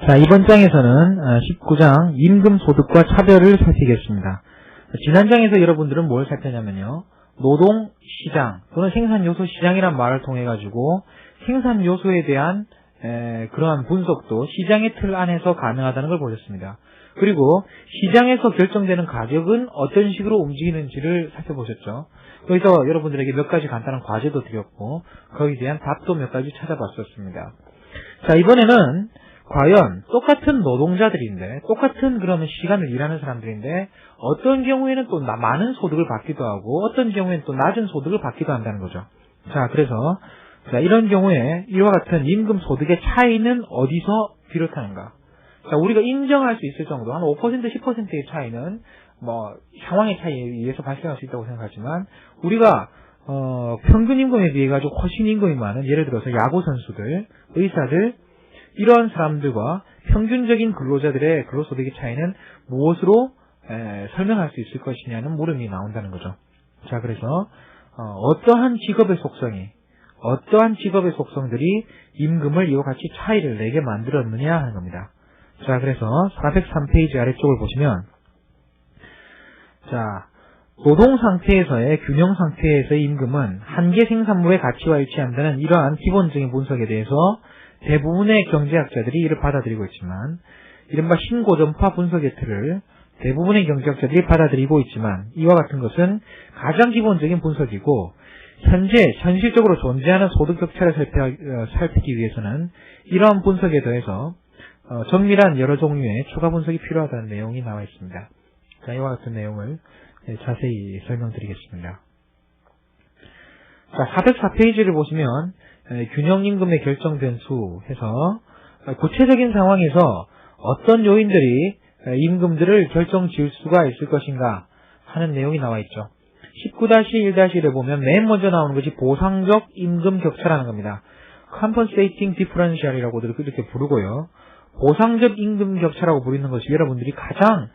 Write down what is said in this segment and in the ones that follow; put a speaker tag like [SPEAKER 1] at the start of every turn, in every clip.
[SPEAKER 1] 자, 이번 장에서는 19장 임금소득과 차별을 살피겠습니다. 지난 장에서 여러분들은 뭘 살펴냐면요. 노동시장 또는 생산요소 시장이란 말을 통해 가지고 생산요소에 대한 그러한 분석도 시장의 틀 안에서 가능하다는 걸 보셨습니다. 그리고 시장에서 결정되는 가격은 어떤 식으로 움직이는지를 살펴보셨죠. 거기서 여러분들에게 몇 가지 간단한 과제도 드렸고 거기에 대한 답도 몇 가지 찾아봤었습니다. 자, 이번에는 과연 똑같은 노동자들인데 똑같은 그러면 시간을 일하는 사람들인데 어떤 경우에는 또 많은 소득을 받기도 하고 어떤 경우에는 또 낮은 소득을 받기도 한다는 거죠. 자, 그래서 이런 경우에 이와 같은 임금 소득의 차이는 어디서 비롯하는가? 자, 우리가 인정할 수 있을 정도 한 5% 10%의 차이는 상황의 차이에 의해서 발생할 수 있다고 생각하지만 우리가 평균 임금에 비해 가지고 훨씬 임금이 많은 예를 들어서 야구 선수들, 의사들 이러한 사람들과 평균적인 근로자들의 근로소득의 차이는 무엇으로 설명할 수 있을 것이냐는 물음이 나온다는 거죠. 자, 그래서 어떠한 직업의 속성들이 임금을 이와 같이 차이를 내게 만들었느냐 하는 겁니다. 자, 그래서 403페이지 아래쪽을 보시면 자, 노동 상태에서의 균형 상태에서의 임금은 한계 생산물의 가치와 일치한다는 이러한 기본적인 분석에 대해서 대부분의 경제학자들이 이를 받아들이고 있지만 이른바 신고전파 분석의 틀을 대부분의 경제학자들이 받아들이고 있지만 이와 같은 것은 가장 기본적인 분석이고 현실적으로 존재하는 소득 격차를 살피기 위해서는 이러한 분석에 더해서 정밀한 여러 종류의 추가 분석이 필요하다는 내용이 나와 있습니다. 자, 이와 같은 내용을 자세히 설명드리겠습니다. 자, 404페이지를 보시면 균형임금의 결정 변수 해서 구체적인 상황에서 어떤 요인들이 임금들을 결정 지을 수가 있을 것인가 하는 내용이 나와 있죠. 19-1-1을 보면 맨 먼저 나오는 것이 보상적 임금 격차라는 겁니다. Compensating Differential이라고도 이렇게 부르고요. 보상적 임금 격차라고 부르는 것이 여러분들이 가장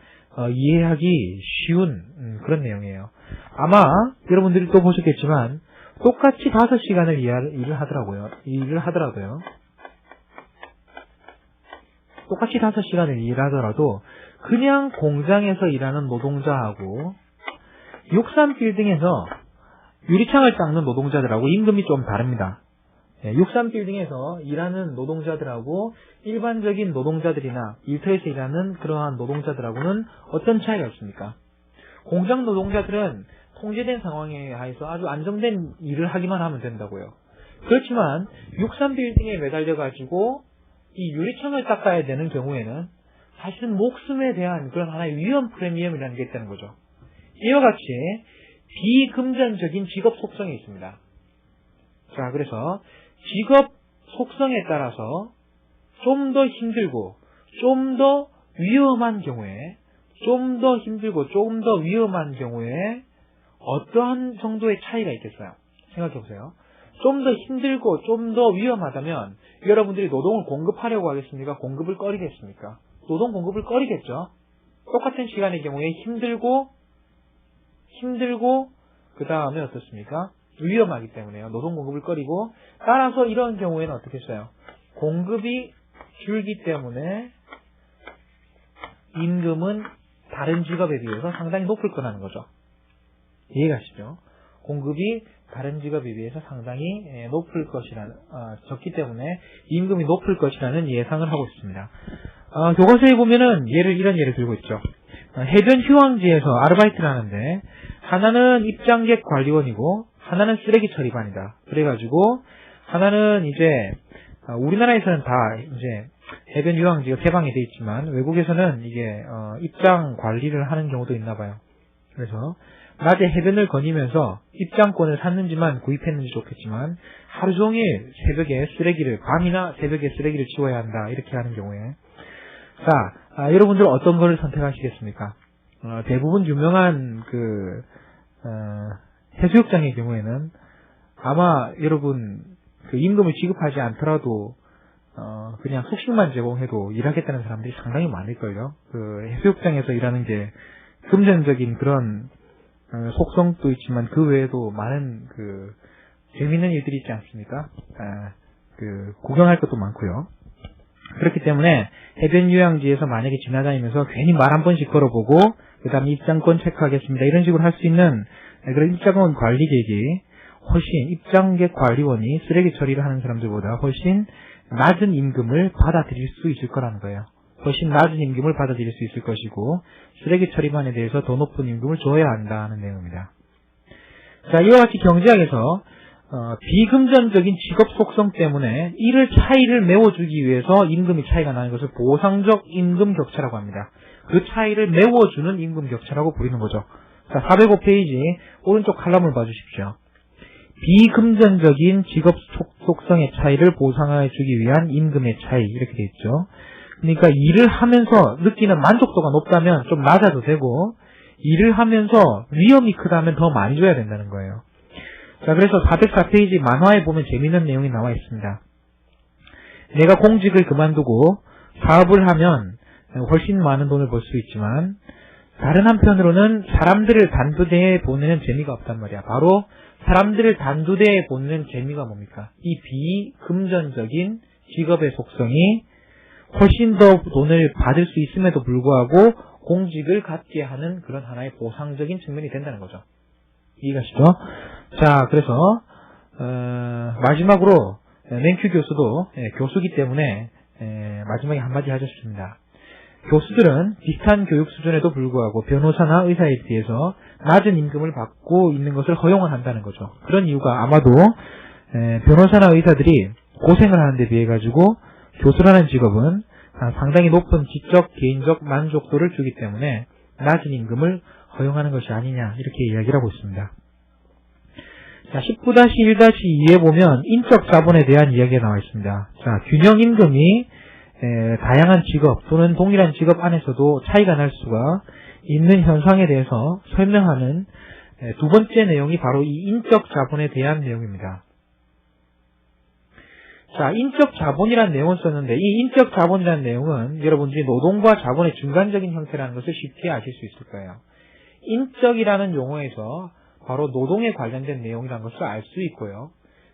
[SPEAKER 1] 이해하기 쉬운 그런 내용이에요. 아마 여러분들이 또 보셨겠지만 똑같이 5시간을 일을 하더라도요. 똑같이 5시간을 일하더라도 그냥 공장에서 일하는 노동자하고 육삼빌딩에서 유리창을 닦는 노동자들하고 임금이 좀 다릅니다. 육삼빌딩에서 일하는 노동자들하고 일반적인 노동자들이나 일터에서 일하는 그러한 노동자들하고는 어떤 차이가 있습니까? 공장 노동자들은 통제된 상황에 하에서 아주 안정된 일을 하기만 하면 된다고요. 그렇지만 육삼빌딩에 매달려가지고 이 유리창을 닦아야 되는 경우에는 사실은 목숨에 대한 그런 하나의 위험 프리미엄이라는 게 있다는 거죠. 이와 같이 비금전적인 직업 속성이 있습니다. 자, 그래서 직업 속성에 따라서 좀 더 힘들고 좀 더 위험한 경우에 어떠한 정도의 차이가 있겠어요? 생각해보세요. 좀 더 힘들고 좀 더 위험하다면 여러분들이 노동을 공급하려고 하겠습니까? 공급을 꺼리겠습니까? 노동 공급을 꺼리겠죠? 똑같은 시간의 경우에 힘들고 그 다음에 어떻습니까? 위험하기 때문에요. 노동 공급을 꺼리고 따라서 이런 경우에는 어떻게 했어요? 공급이 줄기 때문에 임금은 다른 직업에 비해서 상당히 높을 거라는 거죠. 이해가시죠? 공급이 다른 직업에 비해서 상당히 높을 것이라는 적기 때문에 임금이 높을 것이라는 예상을 하고 있습니다. 교과서에 보면은 이런 예를 들고 있죠. 해변 휴양지에서 아르바이트를 하는데 하나는 입장객 관리원이고 하나는 쓰레기 처리반이다. 그래가지고 하나는 이제 우리나라에서는 다 이제 해변 휴양지가 개방이 돼 있지만 외국에서는 이게 입장 관리를 하는 경우도 있나 봐요. 그래서 낮에 해변을 거니면서 입장권을 샀는지만 구입했는지 좋겠지만 하루 종일 밤이나 새벽에 쓰레기를 치워야 한다. 이렇게 하는 경우에 자, 여러분들은 어떤 거를 선택하시겠습니까? 대부분 유명한 해수욕장의 경우에는 아마 여러분 임금을 지급하지 않더라도 그냥 숙식만 제공해도 일하겠다는 사람들이 상당히 많을걸요. 해수욕장에서 일하는 게 금전적인 그런 속성도 있지만 그 외에도 많은 재밌는 일들이 있지 않습니까? 구경할 것도 많고요. 그렇기 때문에 해변 휴양지에서 만약에 지나다니면서 괜히 말 한 번씩 걸어보고 그 다음에 입장권 체크하겠습니다. 이런 식으로 할 수 있는 그런 입장권 관리객이 훨씬 입장객 관리원이 쓰레기 처리를 하는 사람들보다 훨씬 낮은 임금을 받아들일 수 있을 거라는 거예요. 훨씬 낮은 임금을 받아들일 수 있을 것이고 쓰레기 처리반에 대해서 더 높은 임금을 줘야 한다는 내용입니다. 자, 이와 같이 경제학에서 비금전적인 직업 속성 때문에 이를 차이를 메워주기 위해서 임금의 차이가 나는 것을 보상적 임금 격차라고 합니다. 그 차이를 메워주는 임금 격차라고 부르는 거죠. 자, 405페이지 오른쪽 칼럼을 봐주십시오. 비금전적인 직업 속성의 차이를 보상해 주기 위한 임금의 차이 이렇게 되어 있죠. 그러니까 일을 하면서 느끼는 만족도가 높다면 좀 낮아도 되고 일을 하면서 위험이 크다면 더 많이 줘야 된다는 거예요. 자, 그래서 404페이지 만화에 보면 재미있는 내용이 나와 있습니다. 내가 공직을 그만두고 사업을 하면 훨씬 많은 돈을 벌 수 있지만 다른 한편으로는 사람들을 단두대에 보내는 재미가 없단 말이야. 바로 사람들을 단두대에 보내는 재미가 뭡니까? 이 비금전적인 직업의 속성이 훨씬 더 돈을 받을 수 있음에도 불구하고 공직을 갖게 하는 그런 하나의 보상적인 측면이 된다는 거죠. 이해가시죠? 자, 그래서 마지막으로 맨큐 교수도 교수기 때문에 마지막에 한마디 하셨습니다. 교수들은 비슷한 교육 수준에도 불구하고 변호사나 의사에 비해서 낮은 임금을 받고 있는 것을 허용을 한다는 거죠. 그런 이유가 아마도 변호사나 의사들이 고생을 하는 데 비해 가지고 교수라는 직업은 상당히 높은 지적, 개인적 만족도를 주기 때문에 낮은 임금을 허용하는 것이 아니냐 이렇게 이야기를 하고 있습니다. 자, 19-1-2에 보면 인적 자본에 대한 이야기가 나와 있습니다. 자, 균형 임금이 다양한 직업 또는 동일한 직업 안에서도 차이가 날 수가 있는 현상에 대해서 설명하는 두 번째 내용이 바로 이 인적 자본에 대한 내용입니다. 자, 인적 자본이라는 내용을 썼는데 이 인적 자본이라는 내용은 여러분들이 노동과 자본의 중간적인 형태라는 것을 쉽게 아실 수 있을 거예요. 인적이라는 용어에서 바로 노동에 관련된 내용이라는 것을 알 수 있고요.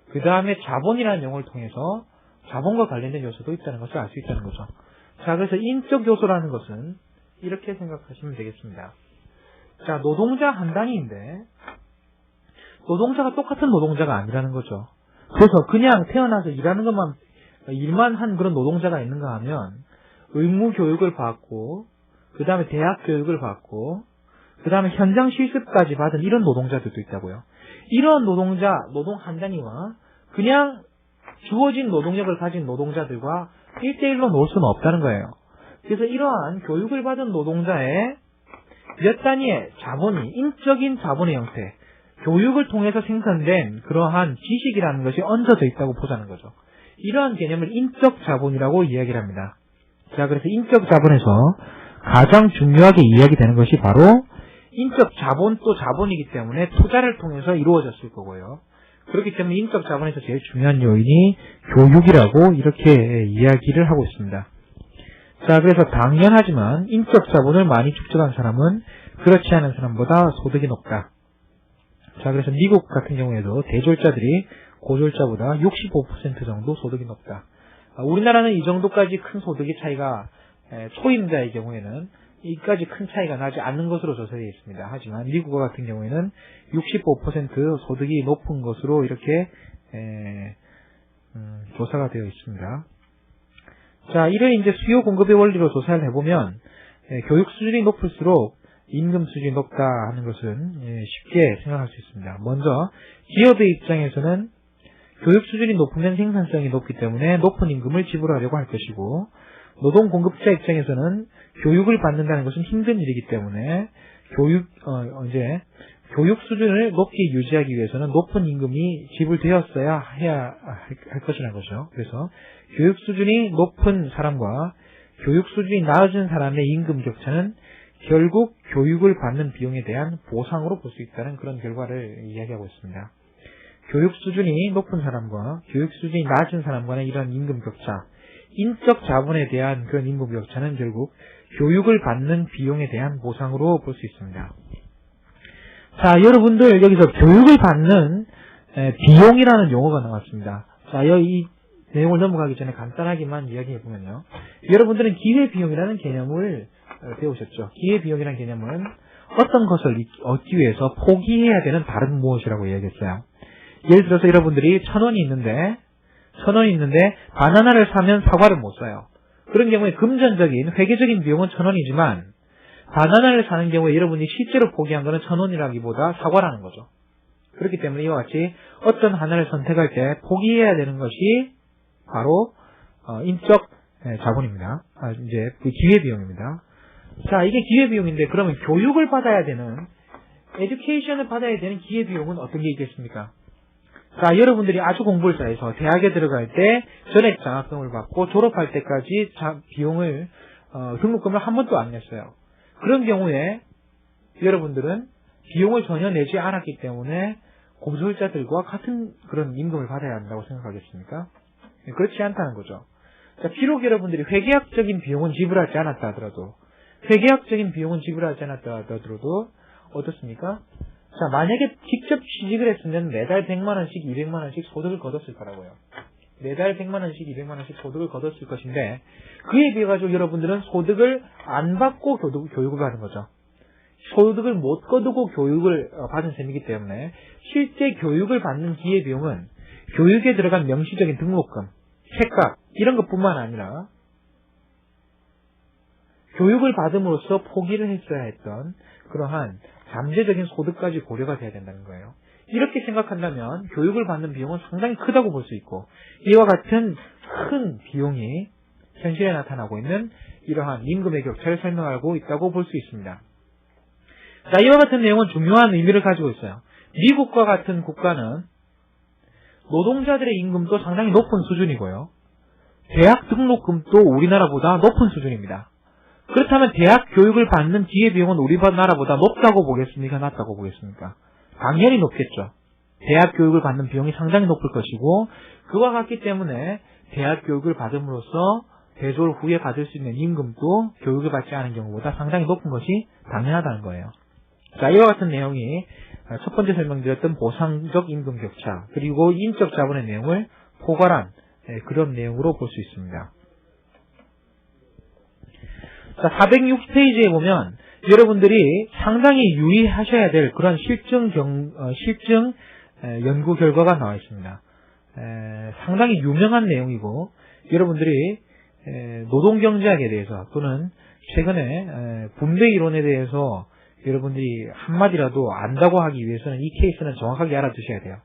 [SPEAKER 1] 그 다음에 자본이라는 용어를 통해서 자본과 관련된 요소도 있다는 것을 알 수 있다는 거죠. 자, 그래서 인적 요소라는 것은 이렇게 생각하시면 되겠습니다. 자, 노동자 한 단위인데 노동자가 똑같은 노동자가 아니라는 거죠. 그래서 그냥 태어나서 일하는 것만 일만 한 그런 노동자가 있는가 하면 의무 교육을 받고 그 다음에 대학 교육을 받고 그 다음에 현장 실습까지 받은 이런 노동자들도 있다고요. 이런 노동자, 노동 한 단위와 그냥 주어진 노동력을 가진 노동자들과 1대1로 놓을 수는 없다는 거예요. 그래서 이러한 교육을 받은 노동자의 몇 단위의 자본이 인적인 자본의 형태, 교육을 통해서 생산된 그러한 지식이라는 것이 얹어져 있다고 보자는 거죠. 이러한 개념을 인적 자본이라고 이야기를 합니다. 자, 그래서 인적 자본에서 가장 중요하게 이야기되는 것이 바로 인적 자본 또 자본이기 때문에 투자를 통해서 이루어졌을 거고요. 그렇기 때문에 인적 자본에서 제일 중요한 요인이 교육이라고 이렇게 이야기를 하고 있습니다. 자, 그래서 당연하지만 인적 자본을 많이 축적한 사람은 그렇지 않은 사람보다 소득이 높다. 자, 그래서 미국 같은 경우에도 대졸자들이 고졸자보다 65% 정도 소득이 높다. 우리나라는 이 정도까지 큰 소득의 차이가 초임자의 경우에는 이까지 큰 차이가 나지 않는 것으로 조사되어 있습니다. 하지만 미국 같은 경우에는 65% 소득이 높은 것으로 이렇게 조사가 되어 있습니다. 자, 이를 이제 수요 공급의 원리로 조사를 해보면 교육 수준이 높을수록 임금 수준이 높다 하는 것은 쉽게 생각할 수 있습니다. 먼저 기업의 입장에서는 교육 수준이 높으면 생산성이 높기 때문에 높은 임금을 지불하려고 할 것이고 노동 공급자 입장에서는 교육을 받는다는 것은 힘든 일이기 때문에 교육 수준을 높게 유지하기 위해서는 높은 임금이 지불되었어야 해야 할 것이라는 거죠. 그래서 교육 수준이 높은 사람과 교육 수준이 낮은 사람의 임금 격차는 결국 교육을 받는 비용에 대한 보상으로 볼 수 있다는 그런 결과를 이야기하고 있습니다. 교육 수준이 높은 사람과 교육 수준이 낮은 사람 간의 이런 임금 격차, 인적 자본에 대한 그런 임금 격차는 결국 교육을 받는 비용에 대한 보상으로 볼 수 있습니다. 자, 여러분들 여기서 교육을 받는 비용이라는 용어가 나왔습니다. 자, 이 내용을 넘어가기 전에 간단하게만 이야기해보면요. 여러분들은 기회비용이라는 개념을 배우셨죠. 기회비용이라는 개념은 어떤 것을 얻기 위해서 포기해야 되는 다른 무엇이라고 이야기했어요. 예를 들어서 여러분들이 1,000원이 있는데 바나나를 사면 사과를 못 사요. 그런 경우에 금전적인 회계적인 비용은 1,000원이지만 바나나를 사는 경우에 여러분이 실제로 포기한 것은 1,000원이라기보다 사과라는 거죠. 그렇기 때문에 이와 같이 어떤 하나를 선택할 때 포기해야 되는 것이 바로 인적 자본입니다. 이제 그 기회비용입니다. 자, 이게 기회비용인데 그러면 교육을 받아야 되는 에듀케이션을 받아야 되는 기회비용은 어떤 게 있겠습니까? 자, 여러분들이 아주 공부를 잘해서 대학에 들어갈 때 전액 장학금을 받고 졸업할 때까지 비용을 등록금을 한 번도 안 냈어요. 그런 경우에 여러분들은 비용을 전혀 내지 않았기 때문에 고졸자들과 같은 그런 임금을 받아야 한다고 생각하겠습니까? 그렇지 않다는 거죠. 자, 비록 여러분들이 회계학적인 비용은 지불하지 않았다 하더라도 어떻습니까? 자, 만약에 직접 취직을 했으면 매달 100만원씩, 200만원씩 소득을 거뒀을 거라고요. 매달 100만원씩, 200만원씩 소득을 거뒀을 것인데, 그에 비해 가지고 여러분들은 소득을 안 받고 교육을 받은 거죠. 소득을 못 거두고 교육을 받은 셈이기 때문에, 실제 교육을 받는 기회비용은 교육에 들어간 명시적인 등록금, 책값, 이런 것뿐만 아니라, 교육을 받음으로써 포기를 했어야 했던 그러한 잠재적인 소득까지 고려가 돼야 된다는 거예요. 이렇게 생각한다면 교육을 받는 비용은 상당히 크다고 볼 수 있고, 이와 같은 큰 비용이 현실에 나타나고 있는 이러한 임금의 격차를 설명하고 있다고 볼 수 있습니다. 자, 이와 같은 내용은 중요한 의미를 가지고 있어요. 미국과 같은 국가는 노동자들의 임금도 상당히 높은 수준이고요. 대학 등록금도 우리나라보다 높은 수준입니다. 그렇다면 대학 교육을 받는 기회비용은 우리나라보다 높다고 보겠습니까? 낮다고 보겠습니까? 당연히 높겠죠. 대학 교육을 받는 비용이 상당히 높을 것이고, 그와 같기 때문에 대학 교육을 받음으로써 대졸 후에 받을 수 있는 임금도 교육을 받지 않은 경우보다 상당히 높은 것이 당연하다는 거예요. 자, 이와 같은 내용이 첫 번째 설명드렸던 보상적 임금 격차, 그리고 인적 자본의 내용을 포괄한 그런 내용으로 볼 수 있습니다. 자, 406페이지에 보면 여러분들이 상당히 유의하셔야 될 그런 실증 연구 결과가 나와 있습니다. 상당히 유명한 내용이고, 여러분들이 노동경제학에 대해서 또는 최근에 분배 이론에 대해서 여러분들이 한마디라도 안다고 하기 위해서는 이 케이스는 정확하게 알아두셔야 돼요.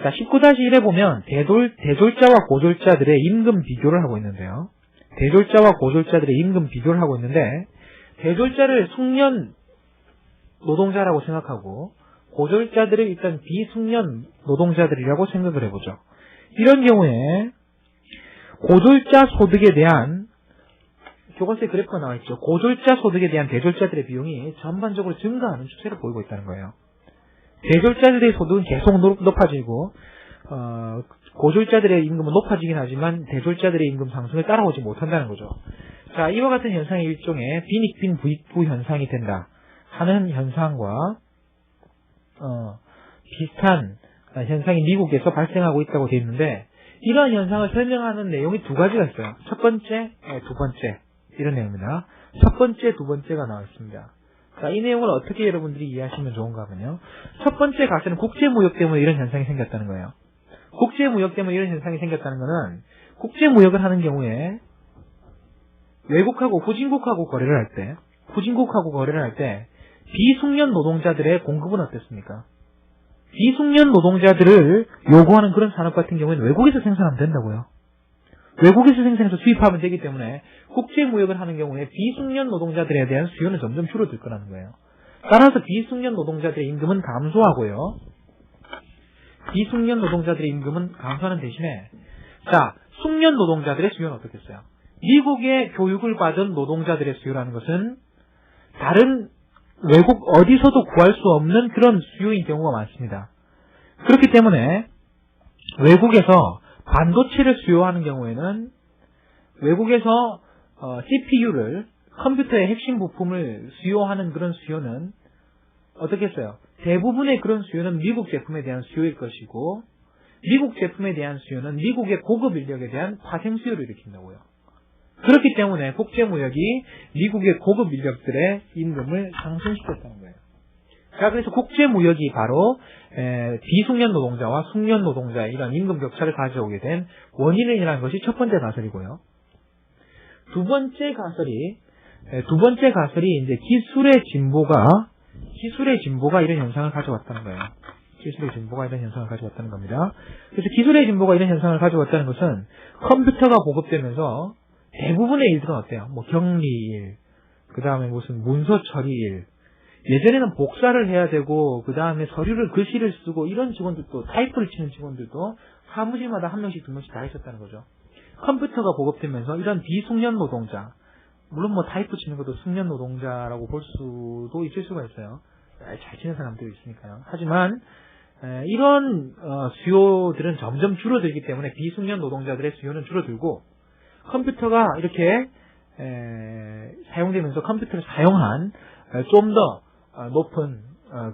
[SPEAKER 1] 자, 19-1에 보면 대졸자와 고졸자들의 임금 비교를 하고 있는데요. 대졸자와 고졸자들의 임금 비교를 하고 있는데, 대졸자를 숙련 노동자라고 생각하고 고졸자들을 일단 비숙련 노동자들이라고 생각을 해보죠. 이런 경우에 고졸자 소득에 대한 교과서에 그래프가 나와 있죠. 고졸자 소득에 대한 대졸자들의 비용이 전반적으로 증가하는 추세를 보이고 있다는 거예요. 대졸자들의 소득은 계속 높아지고 고졸자들의 임금은 높아지긴 하지만 대졸자들의 임금 상승을 따라오지 못한다는 거죠. 자, 이와 같은 현상이 일종의 빈익빈 부익부 현상이 된다 하는 현상과 비슷한 현상이 미국에서 발생하고 있다고 되어 있는데, 이러한 현상을 설명하는 내용이 두 가지가 있어요. 첫 번째, 두 번째 이런 내용입니다. 첫 번째, 두 번째가 나와 있습니다. 자, 이 내용을 어떻게 여러분들이 이해하시면 좋은가 하면요. 첫 번째 가설은 국제무역 때문에 이런 현상이 생겼다는 거예요. 국제무역 때문에 이런 현상이 생겼다는 것은 국제무역을 하는 경우에 외국하고 후진국하고 거래를 할 때 비숙련 노동자들의 공급은 어땠습니까? 비숙련 노동자들을 요구하는 그런 산업 같은 경우에는 외국에서 생산하면 된다고요. 외국에서 생산해서 수입하면 되기 때문에 국제무역을 하는 경우에 비숙련 노동자들에 대한 수요는 점점 줄어들 거라는 거예요. 따라서 비숙련 노동자들의 임금은 감소하고요. 비숙련 노동자들의 임금은 감소하는 대신에, 자, 숙련 노동자들의 수요는 어떻겠어요? 미국의 교육을 받은 노동자들의 수요라는 것은 다른 외국 어디서도 구할 수 없는 그런 수요인 경우가 많습니다. 그렇기 때문에 외국에서 반도체를 수요하는 경우에는 외국에서 CPU를 컴퓨터의 핵심 부품을 수요하는 그런 수요는 어떻겠어요? 대부분의 그런 수요는 미국 제품에 대한 수요일 것이고, 미국 제품에 대한 수요는 미국의 고급 인력에 대한 파생 수요를 일으킨다고요. 그렇기 때문에 국제무역이 미국의 고급 인력들의 임금을 상승시켰다는 거예요. 자, 그래서 국제무역이 바로 비숙련 노동자와 숙련 노동자의 이런 임금 격차를 가져오게 된 원인이라는 것이 첫 번째 가설이고요. 두 번째 가설이 이제 기술의 진보가 이런 현상을 가져왔다는 거예요. 기술의 진보가 이런 현상을 가져왔다는 겁니다. 그래서 기술의 진보가 이런 현상을 가져왔다는 것은 컴퓨터가 보급되면서 대부분의 일들은 어때요? 뭐 격리일, 그 다음에 무슨 문서 처리일, 예전에는 복사를 해야 되고 그 다음에 서류를 글씨를 쓰고 이런 직원들도 타이프를 치는 직원들도 사무실마다 한 명씩 두 명씩 다 있었다는 거죠. 컴퓨터가 보급되면서 이런 비숙련 노동자, 물론 뭐 타이프 치는 것도 숙련 노동자라고 볼 수도 있을 수가 있어요. 잘 치는 사람들이 있으니까요. 하지만 이런 수요들은 점점 줄어들기 때문에 비숙련 노동자들의 수요는 줄어들고 컴퓨터가 이렇게 사용되면서 컴퓨터를 사용한 좀 더 높은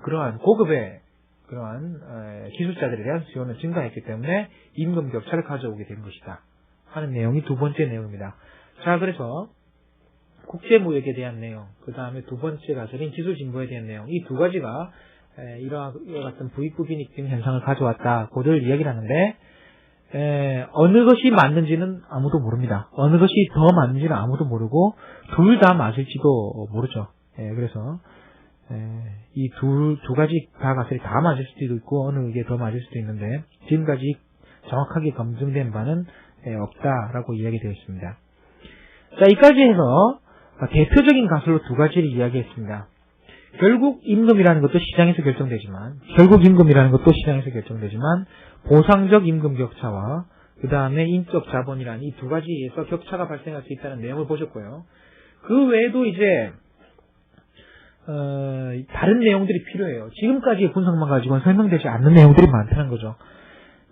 [SPEAKER 1] 그러한 고급의 그러한 기술자들에 대한 수요는 증가했기 때문에 임금 격차를 가져오게 된 것이다 하는 내용이 두 번째 내용입니다. 자, 그래서 국제무역에 대한 내용, 그 다음에 두 번째 가설인 기술 진보에 대한 내용, 이 두 가지가 이와 같은 부익부 빈익 등 현상을 가져왔다고들 이야기를 하는데 어느 것이 맞는지는 아무도 모릅니다. 어느 것이 더 맞는지는 아무도 모르고 둘 다 맞을지도 모르죠. 그래서 이 두 가지 다 가설이 다 맞을 수도 있고 어느 게 더 맞을 수도 있는데 지금까지 정확하게 검증된 바는 없다라고 이야기되어 있습니다. 자, 이까지 해서 대표적인 가설로 두 가지를 이야기했습니다. 결국 임금이라는 것도 시장에서 결정되지만 보상적 임금 격차와 그 다음에 인적 자본이라는 이 두 가지에서 격차가 발생할 수 있다는 내용을 보셨고요. 그 외에도 이제 다른 내용들이 필요해요. 지금까지의 분석만 가지고는 설명되지 않는 내용들이 많다는 거죠.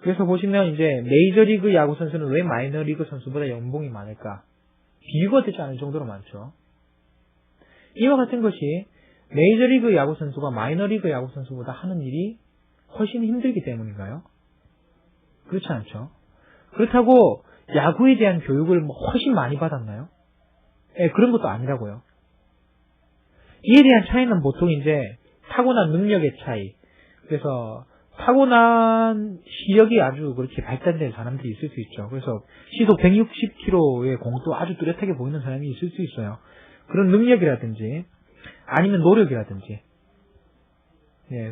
[SPEAKER 1] 그래서 보시면 이제 메이저리그 야구 선수는 왜 마이너리그 선수보다 연봉이 많을까? 비교가 되지 않을 정도로 많죠. 이와 같은 것이 메이저리그 야구 선수가 마이너리그 야구 선수보다 하는 일이 훨씬 힘들기 때문인가요? 그렇지 않죠. 그렇다고 야구에 대한 교육을 훨씬 많이 받았나요? 그런 것도 아니라고요. 이에 대한 차이는 보통 이제 타고난 능력의 차이, 그래서 타고난 시력이 아주 그렇게 발달된 사람들이 있을 수 있죠. 그래서 시속 160km의 공도 아주 뚜렷하게 보이는 사람이 있을 수 있어요. 그런 능력이라든지 아니면 노력이라든지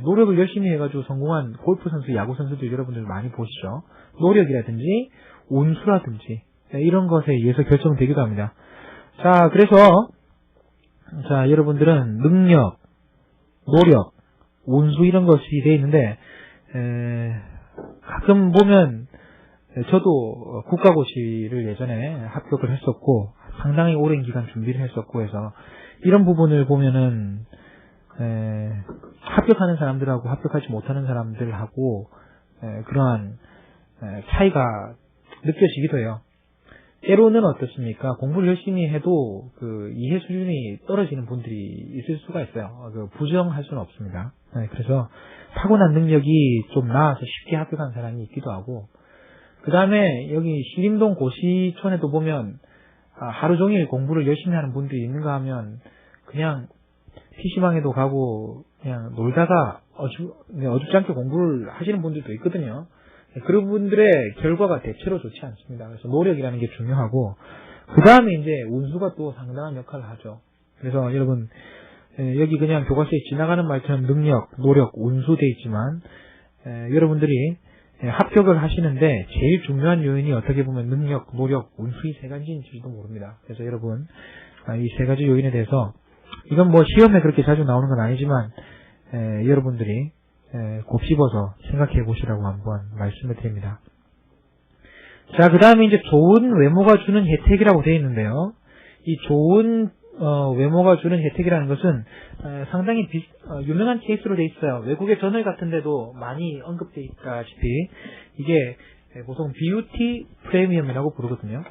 [SPEAKER 1] 노력을 열심히 해가지고 성공한 골프 선수, 야구 선수들 여러분들 많이 보시죠. 노력이라든지 운수라든지 이런 것에 의해서 결정되기도 합니다. 자, 그래서 여러분들은 능력, 노력, 운수 이런 것이 되어 있는데 가끔 보면 저도 국가고시를 예전에 합격을 했었고 상당히 오랜 기간 준비를 했었고 해서 이런 부분을 보면은 합격하는 사람들하고 합격하지 못하는 사람들하고 그러한 차이가 느껴지기도 해요. 때로는 어떻습니까? 공부를 열심히 해도 그 이해 수준이 떨어지는 분들이 있을 수가 있어요. 부정할 수는 없습니다. 그래서 타고난 능력이 좀 나아서 쉽게 합격한 사람이 있기도 하고, 그 다음에 여기 신림동 고시촌에도 보면 하루 종일 공부를 열심히 하는 분들이 있는가 하면 그냥 PC방에도 가고 그냥 놀다가 어줍지 않게 공부를 하시는 분들도 있거든요. 그런 분들의 결과가 대체로 좋지 않습니다. 그래서 노력이라는 게 중요하고, 그 다음에 이제 운수가 또 상당한 역할을 하죠. 그래서 여러분, 여기 그냥 교과서에 지나가는 말처럼 능력, 노력, 운수 돼 있지만, 여러분들이 합격을 하시는데 제일 중요한 요인이 어떻게 보면 능력, 노력, 운수 이 세 가지인지도 모릅니다. 그래서 여러분, 이 세 가지 요인에 대해서, 이건 뭐 시험에 그렇게 자주 나오는 건 아니지만, 여러분들이 곱씹어서 생각해 보시라고 한번 말씀을 드립니다. 자, 그 다음에 이제 좋은 외모가 주는 혜택이라고 되어 있는데요. 이 좋은 외모가 주는 혜택이라는 것은 상당히 유명한 케이스로 되어 있어요. 외국의 저널 같은 데도 많이 언급되어 있다시피 이게 보통 뷰티 프리미엄이라고 부르거든요.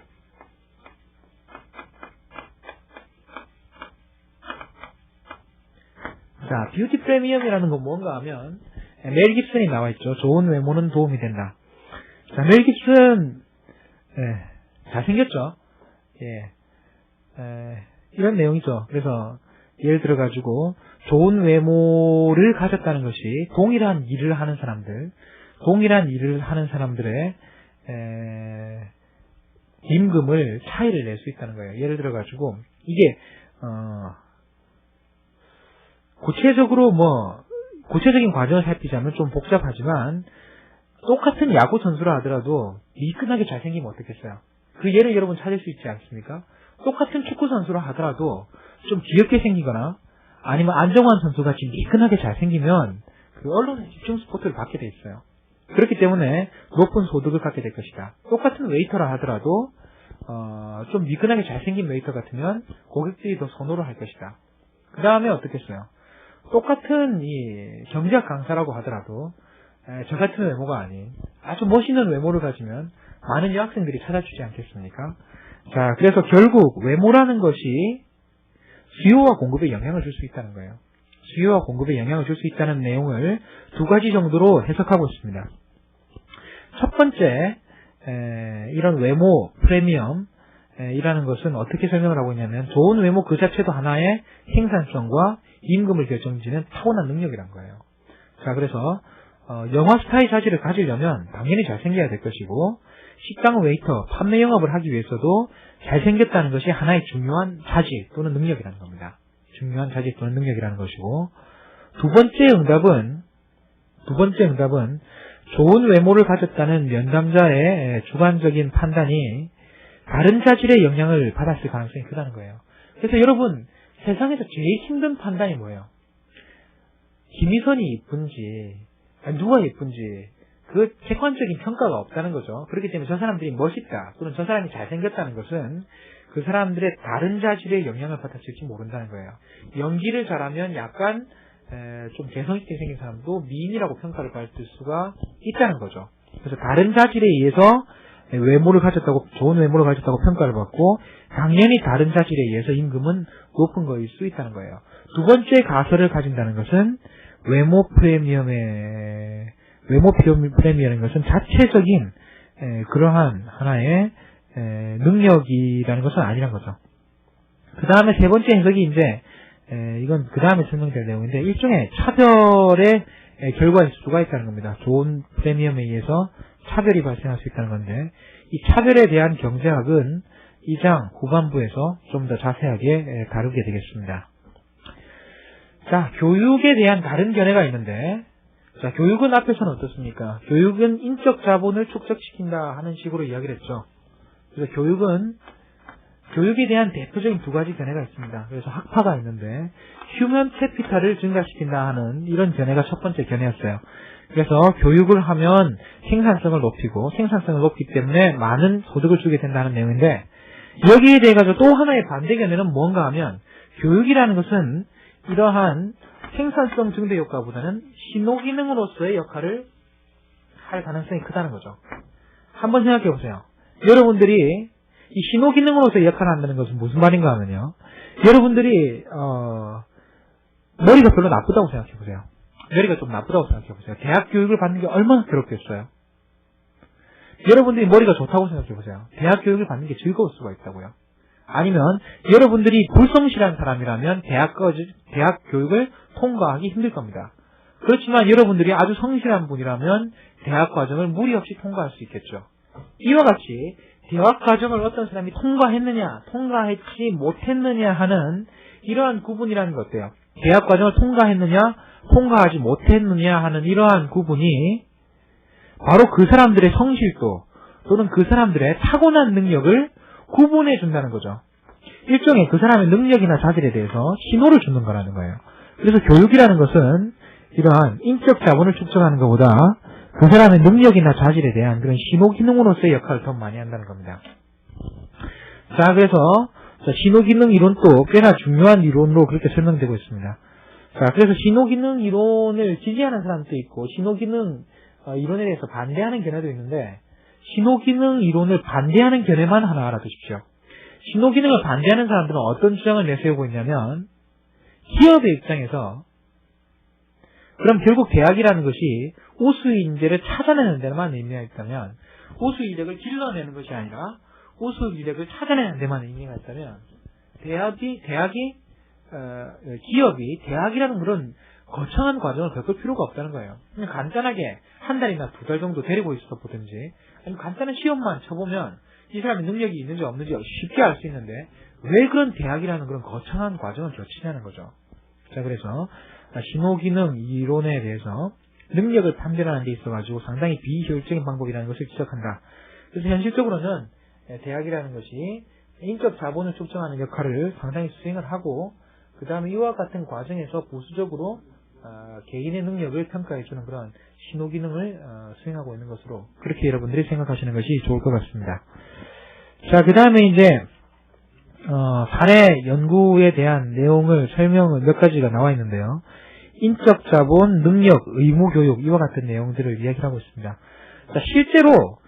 [SPEAKER 1] 자, 뷰티 프리미엄이라는 건 뭔가 하면 멜 깁슨이 나와 있죠. 좋은 외모는 도움이 된다. 자, 멜 깁슨, 잘생겼죠? 이런 내용이죠. 그래서, 예를 들어가지고, 좋은 외모를 가졌다는 것이 동일한 일을 하는 사람들의, 임금을 차이를 낼 수 있다는 거예요. 예를 들어가지고, 이게, 구체적인 과정을 살피자면 좀 복잡하지만, 똑같은 야구 선수라 하더라도 미끈하게 잘생기면 어떻겠어요? 그 예를 여러분 찾을 수 있지 않습니까? 똑같은 축구 선수라 하더라도 좀 귀엽게 생기거나 아니면 안정환 선수같이 미끈하게 잘생기면 그 언론의 집중 스포트를 받게 돼 있어요. 그렇기 때문에 높은 소득을 갖게 될 것이다. 똑같은 웨이터라 하더라도 좀 미끈하게 잘생긴 웨이터 같으면 고객들이 더 선호를 할 것이다. 그 다음에 어떻겠어요? 똑같은 이 경제학 강사라고 하더라도 저 같은 외모가 아닌 아주 멋있는 외모를 가지면 많은 여학생들이 찾아주지 않겠습니까? 자, 그래서 결국 외모라는 것이 수요와 공급에 영향을 줄 수 있다는 거예요. 수요와 공급에 영향을 줄 수 있다는 내용을 두 가지 정도로 해석하고 있습니다. 첫 번째, 이런 외모 프리미엄 이라는 것은 어떻게 설명을 하고 있냐면 좋은 외모 그 자체도 하나의 생산성과 임금을 결정지는 타고난 능력이란 거예요. 자, 그래서 영화 스타의 자질을 가지려면 당연히 잘생겨야 될 것이고 식당 웨이터, 판매 영업을 하기 위해서도 잘생겼다는 것이 하나의 중요한 자질 또는 능력이라는 겁니다. 중요한 자질 또는 능력이라는 것이고 두 번째 응답은 좋은 외모를 가졌다는 면담자의 주관적인 판단이 다른 자질의 영향을 받았을 가능성이 크다는 거예요. 그래서 여러분 세상에서 제일 힘든 판단이 뭐예요? 김희선이 이쁜지 누가 예쁜지 그 객관적인 평가가 없다는 거죠. 그렇기 때문에 저 사람들이 멋있다 또는 저 사람이 잘생겼다는 것은 그 사람들의 다른 자질의 영향을 받았을지 모른다는 거예요. 연기를 잘하면 약간 좀 개성있게 생긴 사람도 미인이라고 평가를 받을 수가 있다는 거죠. 그래서 다른 자질에 의해서 외모를 가졌다고 좋은 외모를 가졌다고 평가를 받고 당연히 다른 자질에 의해서 임금은 높은 거일 수 있다는 거예요. 두 번째 가설을 가진다는 것은 외모 프리미엄이라는 것은 자체적인 그러한 하나의 능력이라는 것은 아니란 거죠. 그 다음에 세 번째 해석이 이제 이건 그 다음에 설명될 내용인데 일종의 차별의 결과일 수가 있다는 겁니다. 좋은 프리미엄에 의해서 차별이 발생할 수 있다는 건데 이 차별에 대한 경제학은 2장 후반부에서 좀 더 자세하게 다루게 되겠습니다. 자, 교육에 대한 다른 견해가 있는데 자, 교육은 앞에서는 어떻습니까? 교육은 인적 자본을 축적시킨다 하는 식으로 이야기를 했죠. 그래서 교육에 대한 대표적인 두 가지 견해가 있습니다. 그래서 학파가 있는데 휴먼 캐피탈을 증가시킨다 하는 이런 견해가 첫 번째 견해였어요. 그래서 교육을 하면 생산성을 높이고 생산성을 높이기 때문에 많은 소득을 주게 된다는 내용인데 여기에 대해 가지고 또 하나의 반대 견해는 뭔가 하면 교육이라는 것은 이러한 생산성 증대 효과보다는 신호기능으로서의 역할을 할 가능성이 크다는 거죠. 한번 생각해 보세요. 여러분들이 이 신호기능으로서의 역할을 한다는 것은 무슨 말인가 하면요. 여러분들이 머리가 별로 나쁘다고 생각해 보세요. 머리가 좀 나쁘다고 생각해 보세요. 대학 교육을 받는 게 얼마나 괴롭겠어요. 여러분들이 머리가 좋다고 생각해 보세요. 대학 교육을 받는 게 즐거울 수가 있다고요. 아니면 여러분들이 불성실한 사람이라면 대학 교육을 통과하기 힘들 겁니다. 그렇지만 여러분들이 아주 성실한 분이라면 대학 과정을 무리 없이 통과할 수 있겠죠. 이와 같이 대학 과정을 어떤 사람이 통과했느냐, 통과했지 못했느냐 하는 이러한 구분이라는 것 어때요? 대학 과정을 통과했느냐, 통과하지 못했느냐 하는 이러한 구분이 바로 그 사람들의 성실도 또는 그 사람들의 타고난 능력을 구분해 준다는 거죠. 일종의 그 사람의 능력이나 자질에 대해서 신호를 주는 거라는 거예요. 그래서 교육이라는 것은 이러한 인적 자본을 축적하는 것보다 그 사람의 능력이나 자질에 대한 그런 신호 기능으로서의 역할을 더 많이 한다는 겁니다. 자, 그래서 신호 기능 이론도 꽤나 중요한 이론으로 그렇게 설명되고 있습니다. 자, 그래서 신호 기능 이론을 지지하는 사람도 있고 신호 기능 이론에 대해서 반대하는 견해도 있는데 신호 기능 이론을 반대하는 견해만 하나 알아두십시오. 신호 기능을 반대하는 사람들은 어떤 주장을 내세우고 있냐면 기업의 입장에서 그럼 결국 대학이라는 것이 우수 인재를 찾아내는 데만 의미가 있다면, 우수 인력을 길러내는 것이 아니라 우수 인력을 찾아내는 데만 의미가 있다면, 기업이 대학이라는 그런 거창한 과정을 겪을 필요가 없다는 거예요. 그냥 간단하게 한 달이나 두 달 정도 데리고 있어 보든지, 아니면 간단한 시험만 쳐보면 이 사람이 능력이 있는지 없는지 쉽게 알 수 있는데, 왜 그런 대학이라는 그런 거창한 과정을 거치냐는 거죠. 자, 그래서 신호기능 이론에 대해서 능력을 판별하는 데 있어가지고 상당히 비효율적인 방법이라는 것을 지적한다. 그래서 현실적으로는 대학이라는 것이 인적 자본을 측정하는 역할을 상당히 수행을 하고, 그 다음에 이와 같은 과정에서 부수적으로 개인의 능력을 평가해주는 그런 신호기능을 수행하고 있는 것으로 그렇게 여러분들이 생각하시는 것이 좋을 것 같습니다. 자, 그 다음에 이제 사례 연구에 대한 내용을 설명은 몇 가지가 나와 있는데요. 인적 자본, 능력, 의무 교육 이와 같은 내용들을 이야기하고 있습니다. 자, 실제로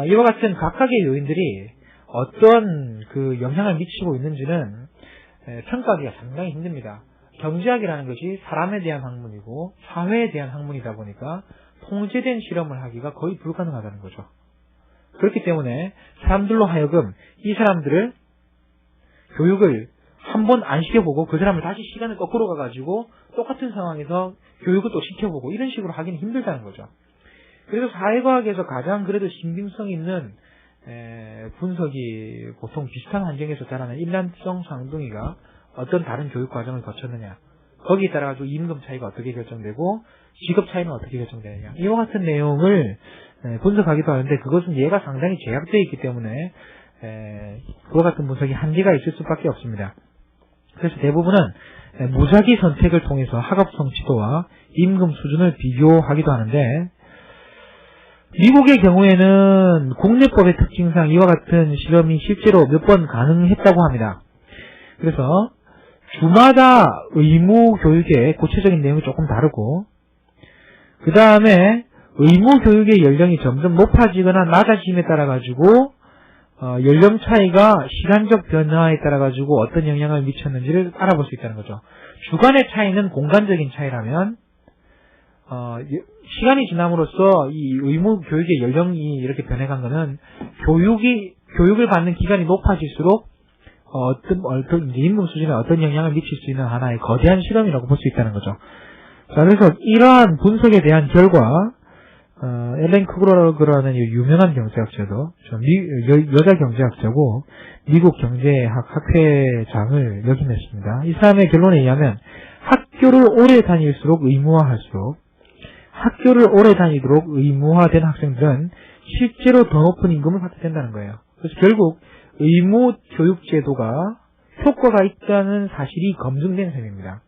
[SPEAKER 1] 이와 같은 각각의 요인들이 어떤 그 영향을 미치고 있는지는 평가하기가 상당히 힘듭니다. 경제학이라는 것이 사람에 대한 학문이고 사회에 대한 학문이다 보니까 통제된 실험을 하기가 거의 불가능하다는 거죠. 그렇기 때문에 사람들로 하여금 이 사람들을 교육을 한번 안 시켜보고 그 사람을 다시 시간을 거꾸로 가가지고 똑같은 상황에서 교육을 또 시켜보고 이런 식으로 하기는 힘들다는 거죠. 그래서 사회과학에서 가장 그래도 신빙성 있는 분석이 보통 비슷한 환경에서 자라는 일란성 쌍둥이가 어떤 다른 교육 과정을 거쳤느냐, 거기에 따라 가지고 임금 차이가 어떻게 결정되고 직업 차이는 어떻게 결정되느냐, 이와 같은 내용을 분석하기도 하는데, 그것은 얘가 상당히 제약되어 있기 때문에 그와 같은 분석이 한계가 있을 수밖에 없습니다. 그래서 대부분은 무작위 선택을 통해서 학업성 지도와 임금 수준을 비교하기도 하는데, 미국의 경우에는 공례법의 특징상 이와 같은 실험이 실제로 몇 번 가능했다고 합니다. 그래서 주마다 의무 교육의 구체적인 내용이 조금 다르고, 그 다음에 의무 교육의 연령이 점점 높아지거나 낮아짐에 따라 가지고 연령 차이가 시간적 변화에 따라 가지고 어떤 영향을 미쳤는지를 알아볼 수 있다는 거죠. 주간의 차이는 공간적인 차이라면 시간이 지남으로써 이 의무 교육의 연령이 이렇게 변해간 거는 교육을 받는 기간이 높아질수록 어떤 임금 수준에 어떤 영향을 미칠 수 있는 하나의 거대한 실험이라고 볼 수 있다는 거죠. 자, 그래서 이러한 분석에 대한 결과 엘렌 크루거라는 유명한 경제학자도 여자 경제학자고 미국 경제학 학회장을 역임했습니다. 이 사람의 결론에 의하면 학교를 오래 다닐수록 의무화할수록 학교를 오래 다니도록 의무화된 학생들은 실제로 더 높은 임금을 받게 된다는 거예요. 그래서 결국 의무 교육 제도가 효과가 있다는 사실이 검증된 셈입니다.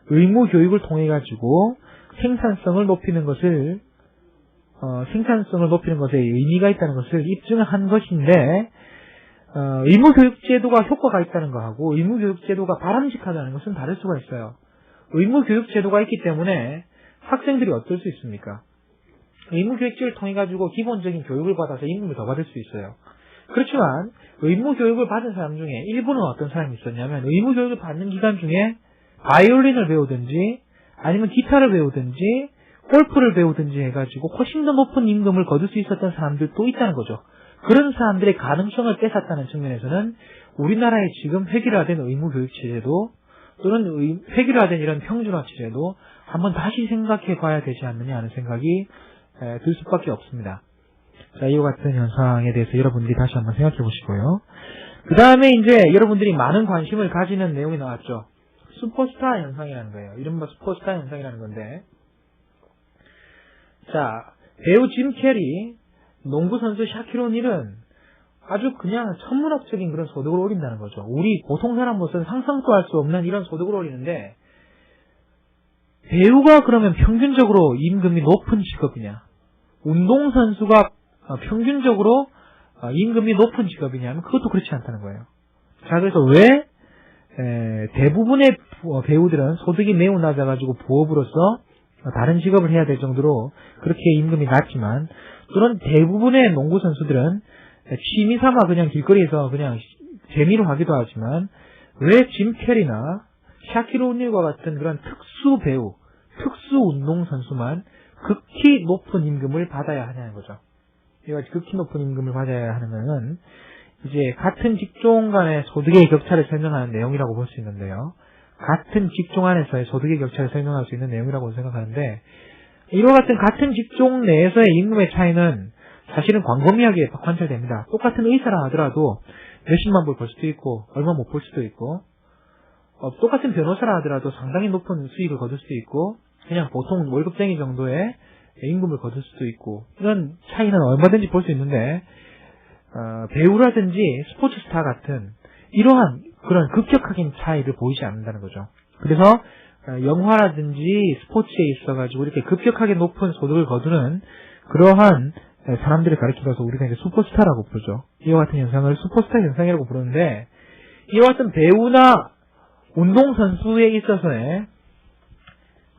[SPEAKER 1] 의무 교육을 통해 가지고 생산성을 높이는 것에 의미가 있다는 것을 입증한 것인데, 의무 교육 제도가 효과가 있다는 것하고 의무 교육 제도가 바람직하다는 것은 다를 수가 있어요. 의무 교육 제도가 있기 때문에 학생들이 어떨 수 있습니까? 의무 교육제를 통해 가지고 기본적인 교육을 받아서 임금을 더 받을 수 있어요. 그렇지만 의무 교육을 받은 사람 중에 일부는 어떤 사람이 있었냐면, 의무 교육을 받는 기간 중에 바이올린을 배우든지 아니면 기타를 배우든지 골프를 배우든지 해가지고 훨씬 더 높은 임금을 거둘 수 있었던 사람들도 있다는 거죠. 그런 사람들의 가능성을 뺏었다는 측면에서는 우리나라의 지금 획일화된 의무 교육 체제도 또는 획일화된 이런 평준화 체제도 한번 다시 생각해 봐야 되지 않느냐 하는 생각이 들 수밖에 없습니다. 자, 이와 같은 현상에 대해서 여러분들이 다시 한번 생각해 보시고요. 그 다음에 이제 여러분들이 많은 관심을 가지는 내용이 나왔죠. 슈퍼스타 현상이라는 거예요. 이른바 슈퍼스타 현상이라는 건데, 자, 배우 짐 캐리, 농구 선수 샤킬 오닐은 아주 그냥 천문학적인 그런 소득을 올린다는 거죠. 우리 보통 사람으로서는 상상도 할 수 없는 이런 소득을 올리는데, 배우가 그러면 평균적으로 임금이 높은 직업이냐, 운동선수가 평균적으로 임금이 높은 직업이냐면 그것도 그렇지 않다는 거예요. 자, 그래서 왜 대부분의 배우들은 소득이 매우 낮아가지고 부업으로서 다른 직업을 해야 될 정도로 그렇게 임금이 낮지만, 또는 대부분의 농구 선수들은 취미 삼아 그냥 길거리에서 그냥 재미로 하기도 하지만, 왜 짐 캐리나 샤킬 오닐과 같은 그런 특수 배우, 특수 운동선수만 극히 높은 임금을 받아야 하냐는 거죠. 이와 극히 높은 임금을 받아야 하는 것은 이제 같은 직종 간의 소득의 격차를 설명하는 내용이라고 볼 수 있는데요. 같은 직종 안에서의 소득의 격차를 설명할 수 있는 내용이라고 생각하는데, 이와 같은 직종 내에서의 임금의 차이는 사실은 광범위하게 관찰됩니다. 똑같은 의사라 하더라도 몇십만 불 벌 수도 있고 얼마 못 벌 수도 있고, 똑같은 변호사라 하더라도 상당히 높은 수익을 거둘 수도 있고 그냥 보통 월급쟁이 정도의 임금을 거둘 수도 있고, 이런 차이는 얼마든지 볼 수 있는데 배우라든지 스포츠 스타 같은 이러한 그런 급격하게 차이를 보이지 않는다는 거죠. 그래서 영화라든지 스포츠에 있어가지고 이렇게 급격하게 높은 소득을 거두는 그러한 사람들을 가리켜서 우리가 이제 슈퍼스타라고 부르죠. 이와 같은 현상을 슈퍼스타 현상이라고 부르는데, 이와 같은 배우나 운동선수에 있어서의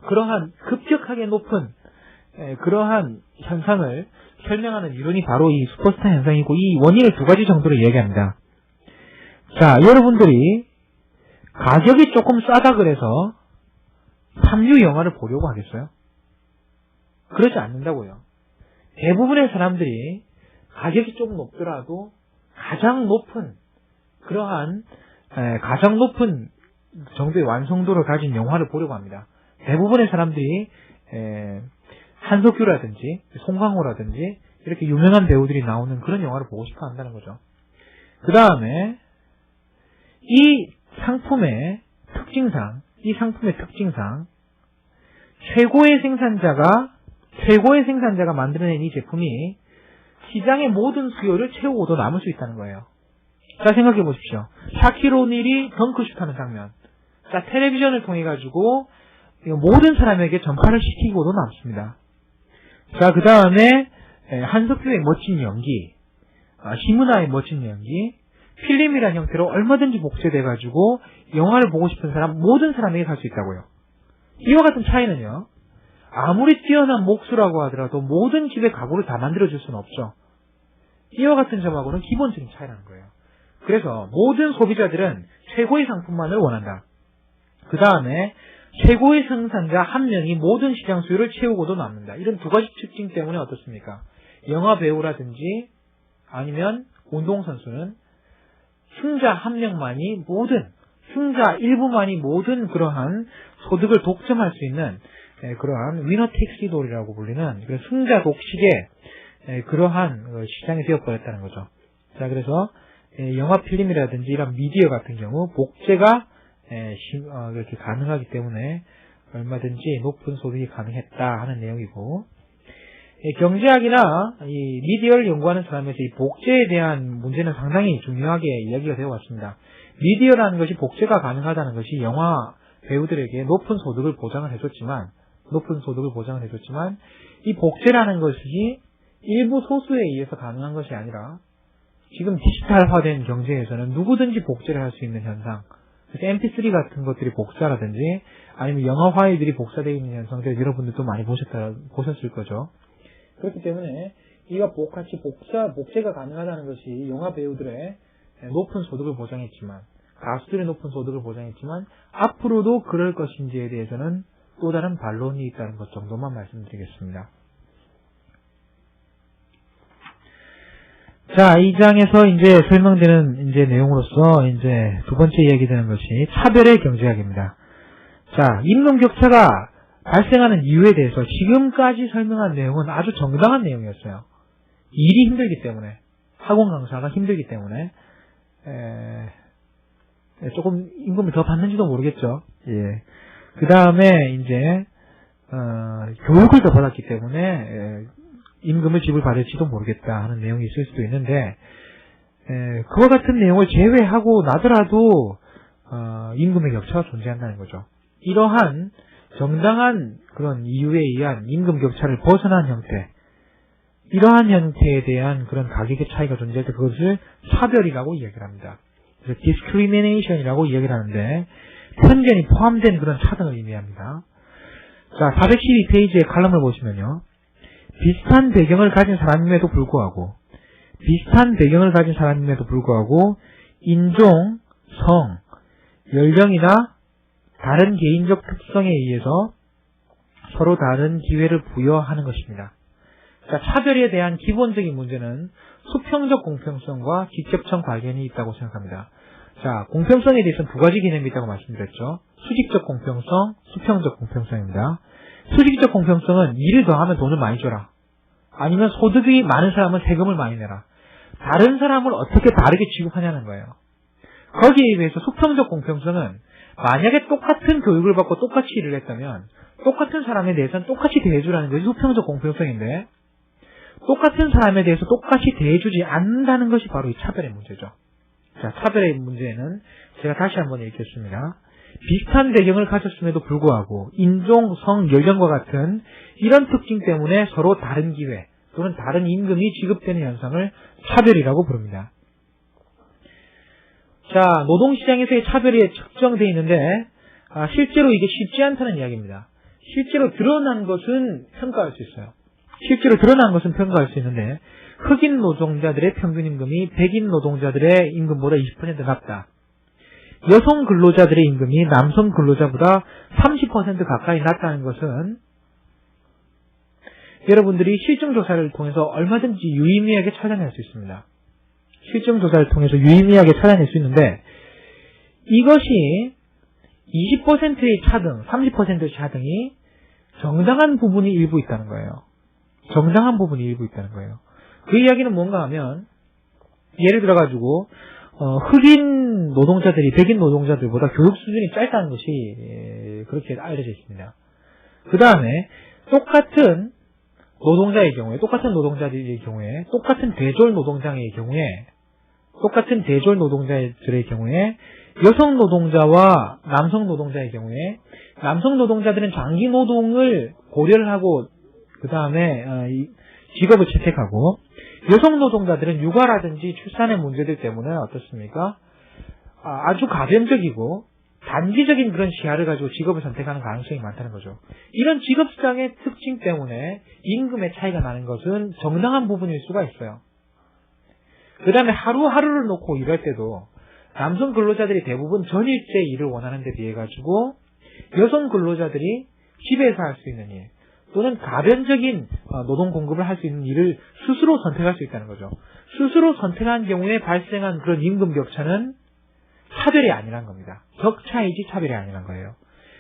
[SPEAKER 1] 그러한 급격하게 높은 그러한 현상을 설명하는 이론이 바로 이 슈퍼스타 현상이고, 이 원인을 두 가지 정도로 이야기합니다. 자, 여러분들이 가격이 조금 싸다 그래서 3류 영화를 보려고 하겠어요? 그러지 않는다고요. 대부분의 사람들이 가격이 조금 높더라도 가장 높은 정도의 완성도를 가진 영화를 보려고 합니다. 대부분의 사람들이 한석규라든지 송강호라든지 이렇게 유명한 배우들이 나오는 그런 영화를 보고 싶어 한다는 거죠. 그 다음에 이 상품의 특징상 최고의 생산자가 만들어낸 이 제품이 시장의 모든 수요를 채우고도 남을 수 있다는 거예요. 자, 생각해 보십시오. 샤킬 오닐이 덩크슛 하는 장면. 자, 텔레비전을 통해 가지고 모든 사람에게 전파를 시키고도 남습니다. 자, 그 다음에 한석규의 멋진 연기, 심은하의 멋진 연기, 필름이라는 형태로 얼마든지 복제돼 가지고 영화를 보고 싶은 사람, 모든 사람에게 갈 수 있다고요. 이와 같은 차이는요, 아무리 뛰어난 목수라고 하더라도 모든 집의 가구를 다 만들어줄 수는 없죠. 이와 같은 점하고는 기본적인 차이라는 거예요. 그래서 모든 소비자들은 최고의 상품만을 원한다. 그 다음에 최고의 생산자 한 명이 모든 시장 수요를 채우고도 남는다. 이런 두 가지 특징 때문에 어떻습니까? 영화 배우라든지 아니면 운동선수는 승자 한 명만이 승자 일부만이 모든 그러한 소득을 독점할 수 있는 그러한 위너 택시돌이라고 불리는 승자 독식의 그러한 시장이 되어버렸다는 거죠. 자, 그래서 영화 필름이라든지 이런 미디어 같은 경우 복제가 이렇게 가능하기 때문에 얼마든지 높은 소득이 가능했다 하는 내용이고, 경제학이나 이 미디어를 연구하는 사람에서 이 복제에 대한 문제는 상당히 중요하게 이야기가 되어 왔습니다. 미디어라는 것이 복제가 가능하다는 것이 영화 배우들에게 높은 소득을 보장을 해줬지만 이 복제라는 것이 일부 소수에 의해서 가능한 것이 아니라 지금 디지털화된 경제에서는 누구든지 복제를 할 수 있는 현상, 그래서 MP3 같은 것들이 복사라든지 아니면 영화 파일들이 복사되어 있는 현상들 여러분들도 많이 보셨을 거죠. 그렇기 때문에 이가 같이 복제가 가능하다는 것이 영화 배우들의 높은 소득을 보장했지만, 가수들의 높은 소득을 보장했지만 앞으로도 그럴 것인지에 대해서는 또 다른 반론이 있다는 것 정도만 말씀드리겠습니다. 자, 이 장에서 이제 설명되는 내용으로서 두 번째 이야기되는 것이 차별의 경제학입니다. 자, 임금 격차가 발생하는 이유에 대해서 지금까지 설명한 내용은 아주 정당한 내용이었어요. 일이 힘들기 때문에, 학원 강사가 힘들기 때문에 조금 임금을 더 받는지도 모르겠죠. 예. 그 다음에 교육을 더 받았기 때문에 임금을 지불받을지도 모르겠다 하는 내용이 있을 수도 있는데, 그와 같은 내용을 제외하고 나더라도 임금의 격차가 존재한다는 거죠. 이러한 정당한 그런 이유에 의한 임금 격차를 벗어난 형태, 이러한 형태에 대한 그런 가격의 차이가 존재할 때 그것을 차별이라고 이야기를 합니다. 그래서 discrimination이라고 이야기를 하는데, 편견이 포함된 그런 차등을 의미합니다. 자, 412페이지의 칼럼을 보시면요, 비슷한 배경을 가진 사람임에도 불구하고 인종, 성, 연령이나 다른 개인적 특성에 의해서 서로 다른 기회를 부여하는 것입니다. 자, 차별에 대한 기본적인 문제는 수평적 공평성과 직접적 발견이 있다고 생각합니다. 자, 공평성에 대해서는 두 가지 개념이 있다고 말씀드렸죠. 수직적 공평성, 수평적 공평성입니다. 수직적 공평성은 일을 더하면 돈을 많이 줘라. 아니면 소득이 많은 사람은 세금을 많이 내라. 다른 사람을 어떻게 다르게 취급하냐는 거예요. 거기에 비해서 수평적 공평성은 만약에 똑같은 교육을 받고 똑같이 일을 했다면 똑같은 사람에 대해서는 똑같이 대해주라는 것이 수평적 공평성인데 똑같은 사람에 대해서 똑같이 대해주지 않는다는 것이 바로 이 차별의 문제죠. 자, 차별의 문제는 제가 다시 한번 얘기했습니다. 비슷한 배경을 가졌음에도 불구하고 인종, 성, 연령과 같은 이런 특징 때문에 서로 다른 기회 또는 다른 임금이 지급되는 현상을 차별이라고 부릅니다. 자, 노동시장에서의 차별이 측정되어 있는데 실제로 이게 쉽지 않다는 이야기입니다. 실제로 드러난 것은 평가할 수 있어요. 실제로 드러난 것은 평가할 수 있는데 흑인 노동자들의 평균 임금이 백인 노동자들의 임금보다 20% 낮다. 여성 근로자들의 임금이 남성 근로자보다 30% 가까이 낮다는 것은 여러분들이 실증조사를 통해서 얼마든지 유의미하게 찾아낼 수 있습니다. 실증조사를 통해서 유의미하게 찾아낼 수 있는데 이것이 20%의 차등, 30%의 차등이 정당한 부분이 일부 있다는 거예요. 정당한 부분이 일부 있다는 거예요. 그 이야기는 뭔가 하면 예를 들어가지고 흑인 노동자들이 백인 노동자들보다 교육 수준이 짧다는 것이 그렇게 알려져 있습니다. 그 다음에 똑같은 노동자의 경우에 똑같은 대졸 노동자의 경우에 여성 노동자와 남성 노동자의 경우에 남성 노동자들은 장기 노동을 고려를 하고 그 다음에 직업을 채택하고 여성 노동자들은 육아라든지 출산의 문제들 때문에 어떻습니까? 아주 가변적이고 단기적인 그런 시야를 가지고 직업을 선택하는 가능성이 많다는 거죠. 이런 직업시장의 특징 때문에 임금의 차이가 나는 것은 정당한 부분일 수가 있어요. 그 다음에 하루하루를 놓고 일할 때도 남성 근로자들이 대부분 전일제 일을 원하는 데 비해 가지고 여성 근로자들이 집에서 할 수 있는 일 또는 가변적인 노동 공급을 할 수 있는 일을 스스로 선택할 수 있다는 거죠. 스스로 선택한 경우에 발생한 그런 임금 격차는 차별이 아니란 겁니다. 격차이지 차별이 아니란 거예요.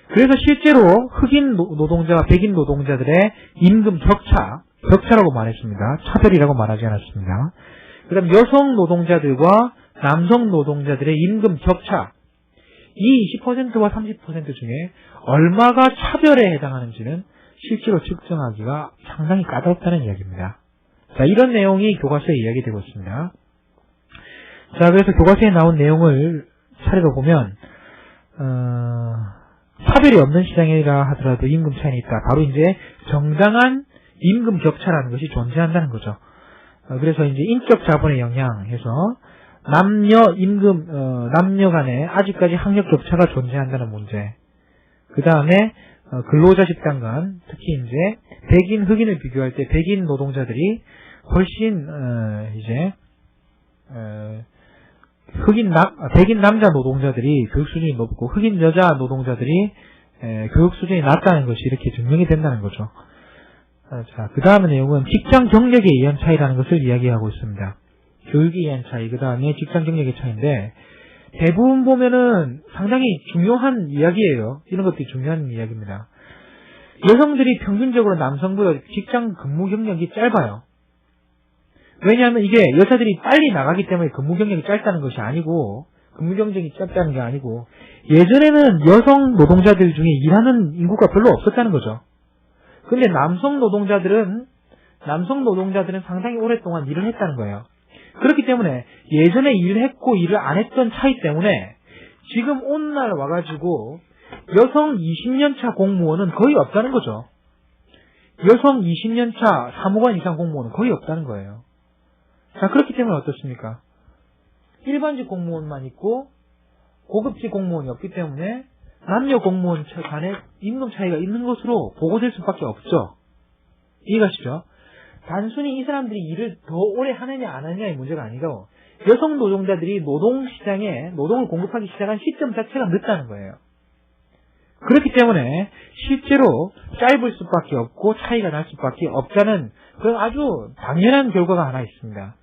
[SPEAKER 1] 그래서 실제로 흑인 노동자와 백인 노동자들의 임금 격차라고 말했습니다. 차별이라고 말하지 않았습니다. 그 다음 여성 노동자들과 남성 노동자들의 임금 격차, 이 20%와 30% 중에 얼마가 차별에 해당하는지는 실제로 측정하기가 상당히 까다롭다는 이야기입니다. 자, 이런 내용이 교과서에 이야기되고 있습니다. 자, 그래서 교과서에 나온 내용을 차례로 보면 차별이 없는 시장이라 하더라도 임금 차이는 있다. 바로 이제 정당한 임금 격차라는 것이 존재한다는 거죠. 그래서 이제 인적 자본의 영향해서 남녀 간에 아직까지 학력 격차가 존재한다는 문제. 그 다음에 근로자 집단 간, 특히 이제 백인, 흑인을 비교할 때 백인 노동자들이 훨씬 백인 남자 노동자들이 교육 수준이 높고 흑인 여자 노동자들이 교육 수준이 낮다는 것이 이렇게 증명이 된다는 거죠. 자, 그 다음의 내용은 직장 경력에 의한 차이라는 것을 이야기하고 있습니다. 교육에 의한 차이, 그 다음에 직장 경력의 차이인데 대부분 보면은 상당히 중요한 이야기예요. 이런 것들이 중요한 이야기입니다. 여성들이 평균적으로 남성보다 직장 근무 경력이 짧아요. 왜냐하면 이게 여자들이 빨리 나가기 때문에 근무 경력이 짧다는 것이 아니고, 근무 경력이 짧다는 게 아니고, 예전에는 여성 노동자들 중에 일하는 인구가 별로 없었다는 거죠. 근데 남성 노동자들은 상당히 오랫동안 일을 했다는 거예요. 그렇기 때문에 예전에 일을 했고 일을 안 했던 차이 때문에 지금 오늘날 와가지고 여성 20년차 공무원은 거의 없다는 거죠. 여성 20년차 사무관 이상 공무원은 거의 없다는 거예요. 자, 그렇기 때문에 어떻습니까? 일반직 공무원만 있고 고급직 공무원이 없기 때문에 남녀 공무원 간에 임금 차이가 있는 것으로 보고될 수밖에 없죠. 이해가시죠? 단순히 이 사람들이 일을 더 오래 하느냐 안 하느냐의 문제가 아니고 여성 노동자들이 노동시장에 노동을 공급하기 시작한 시점 자체가 늦다는 거예요. 그렇기 때문에 실제로 짧을 수밖에 없고 차이가 날 수밖에 없다는 그런 아주 당연한 결과가 하나 있습니다.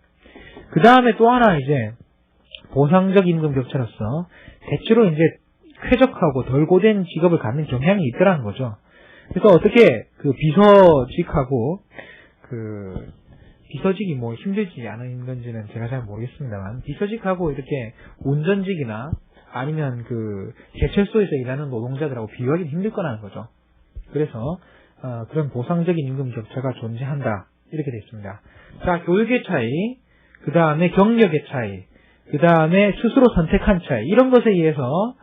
[SPEAKER 1] 그 다음에 또 하나 이제 보상적 임금 격차로서 대체로 이제 쾌적하고 덜 고된 직업을 갖는 경향이 있더라는 거죠. 그래서 어떻게 그 비서직하고 그 비서직이 뭐 힘들지 않은 건지는 제가 잘 모르겠습니다만 비서직하고 이렇게 운전직이나 아니면 그 제철소에서 일하는 노동자들하고 비교하기는 힘들 거라는 거죠. 그래서 그런 보상적인 임금 격차가 존재한다 이렇게 되어 있습니다. 자, 교육의 차이, 그 다음에 경력의 차이, 그 다음에 스스로 선택한 차이 이런 것에 의해서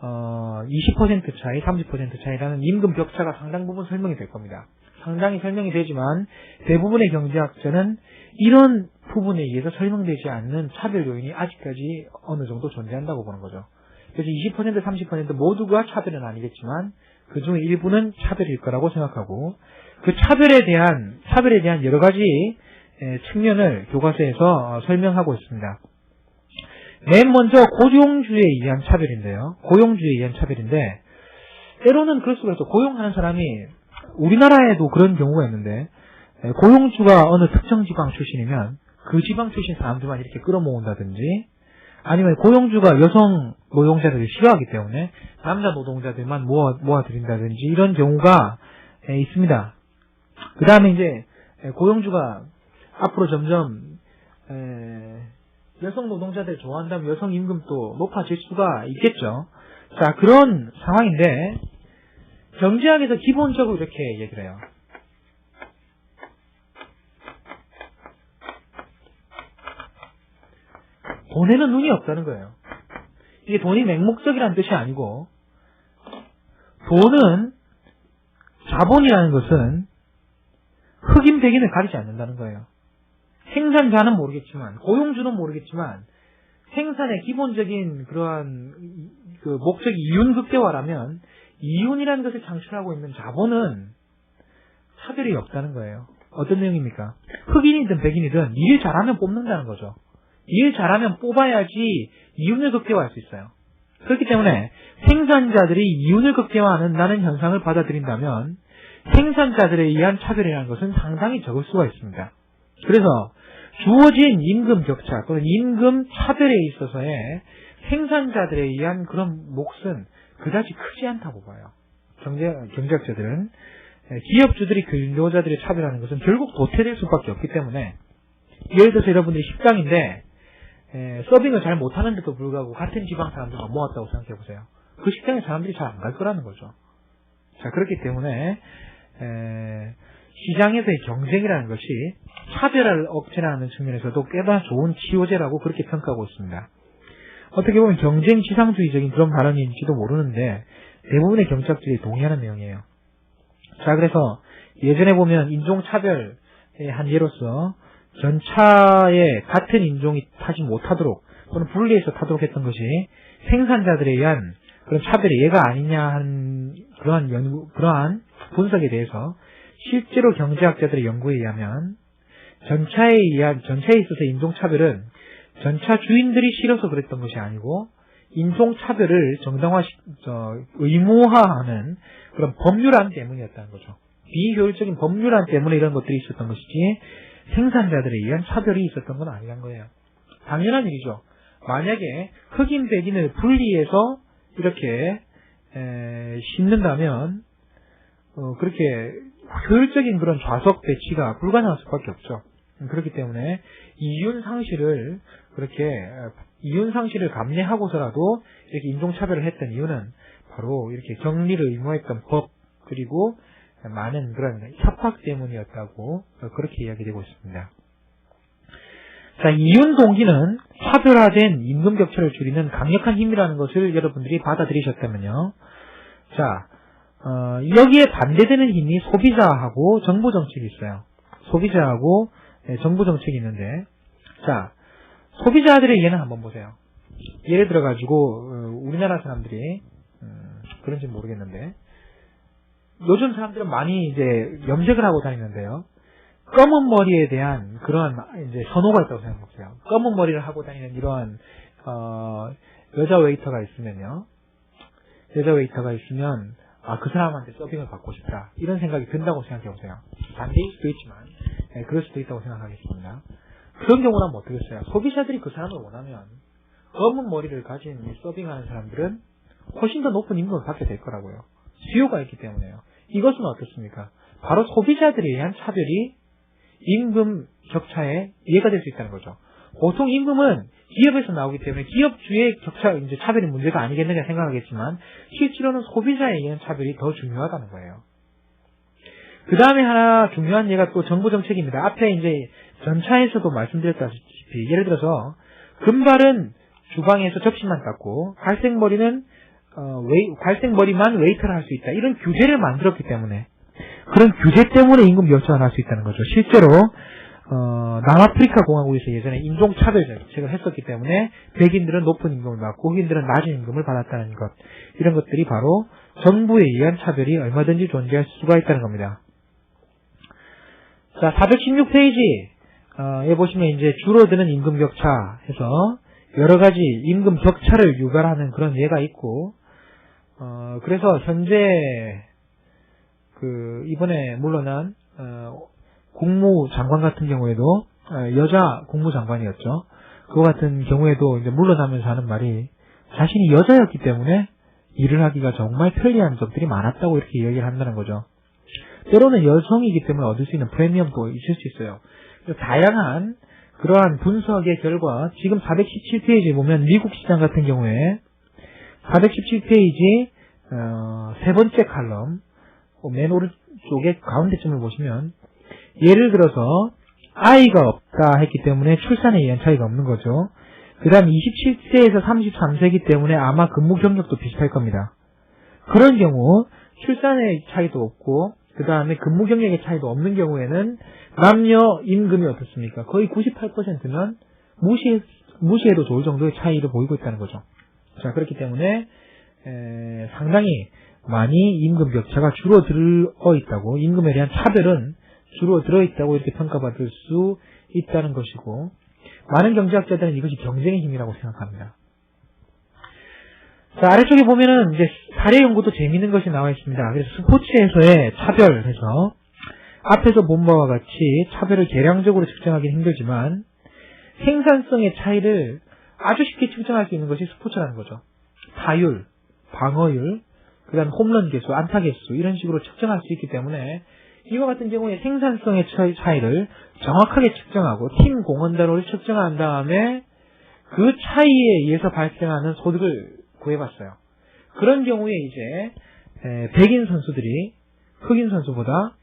[SPEAKER 1] 20% 차이, 30% 차이라는 임금 격차가 상당 부분 설명이 될 겁니다. 상당히 설명이 되지만 대부분의 경제학자는 이런 부분에 의해서 설명되지 않는 차별 요인이 아직까지 어느 정도 존재한다고 보는 거죠. 그래서 20%, 30% 모두가 차별은 아니겠지만 그 중에 일부는 차별일 거라고 생각하고 그 차별에 대한 여러 가지 측면을 교과서에서 설명하고 있습니다. 맨 먼저 고용주에 의한 차별인데요. 고용주에 의한 차별인데 때로는 그럴 수가 있어. 고용하는 사람이 우리나라에도 그런 경우가 있는데 고용주가 어느 특정 지방 출신이면 그 지방 출신 사람들만 이렇게 끌어모은다든지 아니면 고용주가 여성 노동자들을 싫어하기 때문에 남자 노동자들만 모아들인다든지 이런 경우가 있습니다. 그 다음에 이제 고용주가 앞으로 점점 여성 노동자들 좋아한다면 여성 임금도 높아질 수가 있겠죠. 자, 그런 상황인데 경제학에서 기본적으로 이렇게 얘기를 해요. 돈에는 눈이 없다는 거예요. 이게 돈이 맹목적이라는 뜻이 아니고 돈은 자본이라는 것은 흑인 백인을 가리지 않는다는 거예요. 생산자는 모르겠지만 고용주는 모르겠지만 생산의 기본적인 그러한 그 목적이 이윤 극대화라면 이윤이라는 것을 창출하고 있는 자본은 차별이 없다는 거예요. 어떤 내용입니까? 흑인이든 백인이든 일 잘하면 뽑는다는 거죠. 일 잘하면 뽑아야지 이윤을 극대화할 수 있어요. 그렇기 때문에 생산자들이 이윤을 극대화하는 현상을 받아들인다면 생산자들에 의한 차별이라는 것은 상당히 적을 수가 있습니다. 그래서 주어진 임금 격차 또는 임금 차별에 있어서의 생산자들에 의한 그런 몫은 그다지 크지 않다고 봐요. 경제학자들은 기업주들이 근로자들의 차별하는 것은 결국 도태될 수밖에 없기 때문에 예를 들어서 여러분들이 식당인데 서빙을 잘 못하는데도 불구하고 같은 지방 사람들만 모았다고 생각해 보세요. 그 식당에 사람들이 잘 안 갈 거라는 거죠. 자, 그렇기 때문에 시장에서의 경쟁이라는 것이 차별을 억제하는 측면에서도 꽤나 좋은 치료제라고 그렇게 평가하고 있습니다. 어떻게 보면 경쟁 지상주의적인 그런 발언인지도 모르는데 대부분의 경제학자들이 동의하는 내용이에요. 자, 그래서 예전에 보면 인종차별의 한 예로서 전차에 같은 인종이 타지 못하도록 또는 분리해서 타도록 했던 것이 생산자들에 의한 그런 차별의 예가 아니냐 하는 그러한 분석에 대해서 실제로 경제학자들의 연구에 의하면 전차에 있어서 인종차별은 전차 주인들이 싫어서 그랬던 것이 아니고 인종차별을 의무화하는 그런 법률안 때문이었다는 거죠. 비효율적인 법률안 때문에 이런 것들이 있었던 것이지 생산자들에 의한 차별이 있었던 건 아니란 거예요. 당연한 일이죠. 만약에 흑인 백인을 분리해서 이렇게 심는다면 그렇게 효율적인 그런 좌석 배치가 불가능할 수밖에 없죠. 그렇기 때문에 이윤 상실을 감내하고서라도 이렇게 인종차별을 했던 이유는 바로 이렇게 격리를 의무화했던 법 그리고 많은 그런 협박 때문이었다고 그렇게 이야기되고 있습니다. 자, 이윤 동기는 차별화된 임금 격차를 줄이는 강력한 힘이라는 것을 여러분들이 받아들이셨다면요. 자, 여기에 반대되는 힘이 소비자하고 정부 정책이 있어요. 소비자하고 정부 정책이 있는데, 자, 소비자들의 예는 한번 보세요. 예를 들어가지고 우리나라 사람들이 그런지 모르겠는데 요즘 사람들은 많이 이제 염색을 하고 다니는데요. 검은 머리에 대한 그런 이제 선호가 있다고 생각해보세요. 검은 머리를 하고 다니는 이러한 여자 웨이터가 있으면요. 여자 웨이터가 있으면 그 사람한테 서빙을 받고 싶다. 이런 생각이 든다고 생각해 보세요. 반대일 수도 있지만 그럴 수도 있다고 생각하겠습니다. 그런 경우라면 어떻겠어요? 소비자들이 그 사람을 원하면 검은 머리를 가진 서빙하는 사람들은 훨씬 더 높은 임금을 받게 될 거라고요. 수요가 있기 때문에요. 이것은 어떻습니까? 바로 소비자들에 의한 차별이 임금 격차에 이해가 될 수 있다는 거죠. 보통 임금은 기업에서 나오기 때문에 기업주의 격차, 차별이 문제가 아니겠느냐 생각하겠지만 실제로는 소비자에 의한 차별이 더 중요하다는 거예요. 그 다음에 하나 중요한 예가 또 정부 정책입니다. 앞에 전차에서도 말씀드렸다시피 예를 들어서 금발은 주방에서 접시만 닦고 갈색머리만 웨이터를 할 수 있다. 이런 규제를 만들었기 때문에 그런 규제 때문에 임금 격차가 날 수 있다는 거죠. 실제로 남아프리카 공화국에서 예전에 인종차별 정책을 했었기 때문에 백인들은 높은 임금을 받고 흑인들은 낮은 임금을 받았다는 것, 이런 것들이 바로 정부에 의한 차별이 얼마든지 존재할 수가 있다는 겁니다. 자, 416페이지에 보시면 줄어드는 임금 격차 해서 여러 가지 임금 격차를 유발하는 그런 예가 있고, 그래서 현재 이번에 물러난 국무장관 같은 경우에도 여자 국무장관이었죠. 그와 같은 경우에도 물러나면서 하는 말이 자신이 여자였기 때문에 일을 하기가 정말 편리한 점들이 많았다고 이렇게 이야기를 한다는 거죠. 때로는 여성이기 때문에 얻을 수 있는 프리미엄도 있을 수 있어요. 다양한 그러한 분석의 결과 지금 417페이지에 보면 미국 시장 같은 경우에 417페이지 세 번째 칼럼 맨 오른쪽에 가운데쯤을 보시면 예를 들어서 아이가 없다 했기 때문에 출산에 의한 차이가 없는 거죠. 그 다음 27세에서 33세이기 때문에 아마 근무 경력도 비슷할 겁니다. 그런 경우 출산의 차이도 없고 그 다음에 근무 경력의 차이도 없는 경우에는 남녀 임금이 어떻습니까? 거의 98%면 무시해도 좋을 정도의 차이를 보이고 있다는 거죠. 자, 그렇기 때문에 상당히 많이 임금 격차가 줄어들어 있다고, 임금에 대한 차별은 줄어들어 있다고 이렇게 평가받을 수 있다는 것이고, 많은 경제학자들은 이것이 경쟁의 힘이라고 생각합니다. 자, 아래쪽에 보면은 사례 연구도 재미있는 것이 나와 있습니다. 그래서 스포츠에서의 차별해서 앞에서 본 바와 같이 차별을 계량적으로 측정하기는 힘들지만 생산성의 차이를 아주 쉽게 측정할 수 있는 것이 스포츠라는 거죠. 타율, 방어율, 그 다음 홈런 개수, 안타 개수 이런 식으로 측정할 수 있기 때문에 이와 같은 경우에 생산성의 차이를 정확하게 측정하고 팀 공헌단위를 측정한 다음에 그 차이에 의해서 발생하는 소득을 구해봤어요. 그런 경우에 백인 선수들이 흑인 선수보다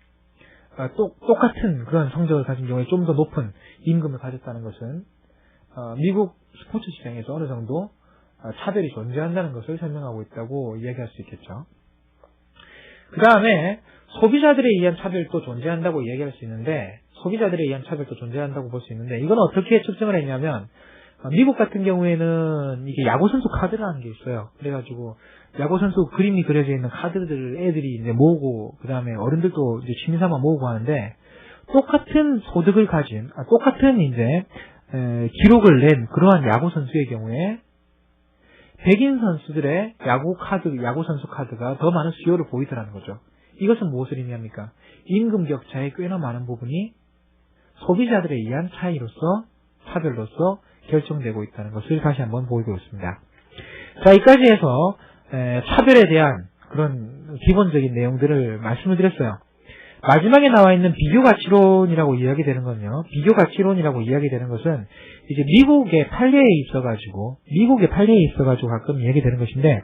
[SPEAKER 1] 똑같은 그런 성적을 가진 경우에 좀 더 높은 임금을 가졌다는 것은 미국 스포츠 시장에서 어느 정도 차별이 존재한다는 것을 설명하고 있다고 이야기할 수 있겠죠. 그 다음에 소비자들에 의한 차별도 존재한다고 이야기할 수 있는데, 소비자들에 의한 차별도 존재한다고 볼 수 있는데, 이건 어떻게 측정을 했냐면, 미국 같은 경우에는 이게 야구선수 카드라는 게 있어요. 그래가지고, 야구선수 그림이 그려져 있는 카드들을 애들이 모으고, 그 다음에 어른들도 취미삼아 모으고 하는데, 똑같은 소득을 가진, 똑같은 기록을 낸 그러한 야구선수의 경우에, 백인 선수들의 야구선수 카드가 더 많은 수요를 보이더라는 거죠. 이것은 무엇을 의미합니까? 임금 격차의 꽤나 많은 부분이 소비자들에 의한 차별로서 결정되고 있다는 것을 다시 한번 보이고 있습니다. 자, 여기까지 해서 차별에 대한 그런 기본적인 내용들을 말씀을 드렸어요. 마지막에 나와 있는 비교가치론이라고 이야기되는 건요. 비교가치론이라고 이야기되는 것은 미국의 판례에 있어가지고 가끔 이야기되는 것인데,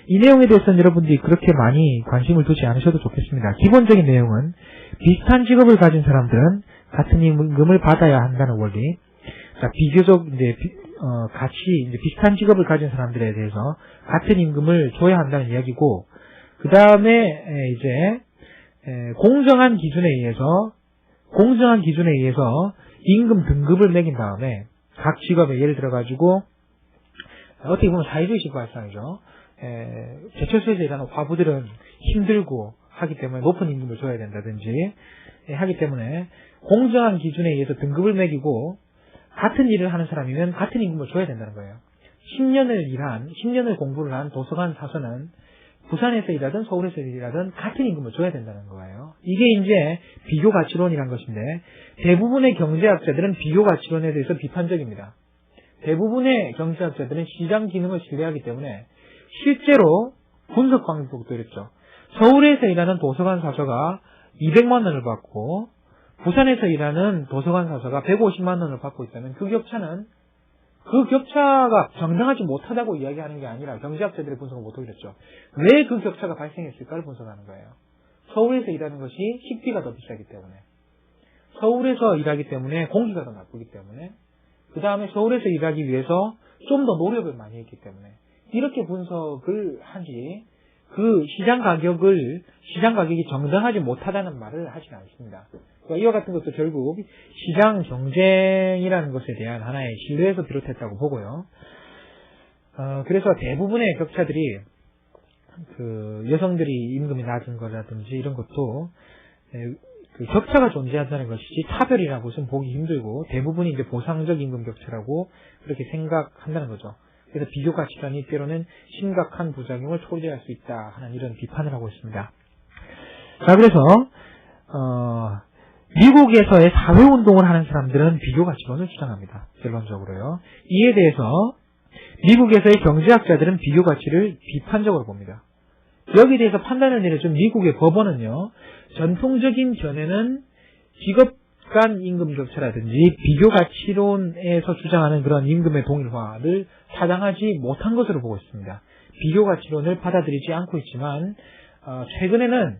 [SPEAKER 1] 이 내용에 대해서는 여러분들이 그렇게 많이 관심을 두지 않으셔도 좋겠습니다. 기본적인 내용은 비슷한 직업을 가진 사람들은 같은 임금을 받아야 한다는 원리. 자, 비교적 비슷한 직업을 가진 사람들에 대해서 같은 임금을 줘야 한다는 이야기고, 그 다음에 공정한 기준에 의해서 임금 등급을 매긴 다음에 각 직업에 예를 들어가지고 어떻게 보면 사회주의식 발상이죠. 제철소에서 일하는 과부들은 힘들고 하기 때문에 높은 임금을 줘야 된다든지 하기 때문에 공정한 기준에 의해서 등급을 매기고 같은 일을 하는 사람이면 같은 임금을 줘야 된다는 거예요. 10년을 공부를 한 도서관 사서는 부산에서 일하든 서울에서 일하든 같은 임금을 줘야 된다는 거예요. 이게 이제 비교가치론이란 것인데 대부분의 경제학자들은 비교가치론에 대해서 비판적입니다. 대부분의 경제학자들은 시장 기능을 신뢰하기 때문에 실제로 분석 방법도 이랬죠. 서울에서 일하는 도서관 사서가 200만 원을 받고 부산에서 일하는 도서관 사서가 150만 원을 받고 있다면 그 격차가 정당하지 못하다고 이야기하는 게 아니라 경제학자들의 분석을 못하고 그랬죠. 왜 그 격차가 발생했을까를 분석하는 거예요. 서울에서 일하는 것이 식비가 더 비싸기 때문에, 서울에서 일하기 때문에 공기가 더 나쁘기 때문에, 그 다음에 서울에서 일하기 위해서 좀 더 노력을 많이 했기 때문에 이렇게 분석을 하지 그 시장 가격이 정당하지 못하다는 말을 하지는 않습니다. 그러니까 이와 같은 것도 결국 시장 경쟁이라는 것에 대한 하나의 신뢰에서 비롯했다고 보고요. 그래서 대부분의 격차들이 그 여성들이 임금이 낮은 거라든지 이런 것도 그 격차가 존재한다는 것이지 차별이라고는 보기 힘들고 대부분이 이제 보상적 임금 격차라고 그렇게 생각한다는 거죠. 그래서 비교가치론이 때로는 심각한 부작용을 초래할 수 있다 하는 이런 비판을 하고 있습니다. 자, 그래서 미국에서의 사회운동을 하는 사람들은 비교가치론을 주장합니다. 결론적으로요. 이에 대해서 미국에서의 경제학자들은 비교가치를 비판적으로 봅니다. 여기에 대해서 판단을 내려준 미국의 법원은요. 전통적인 견해는 직업 간 임금 격차라든지 비교가치론에서 주장하는 그런 임금의 동일화를 타당하지 못한 것으로 보고 있습니다. 비교가치론을 받아들이지 않고 있지만 최근에는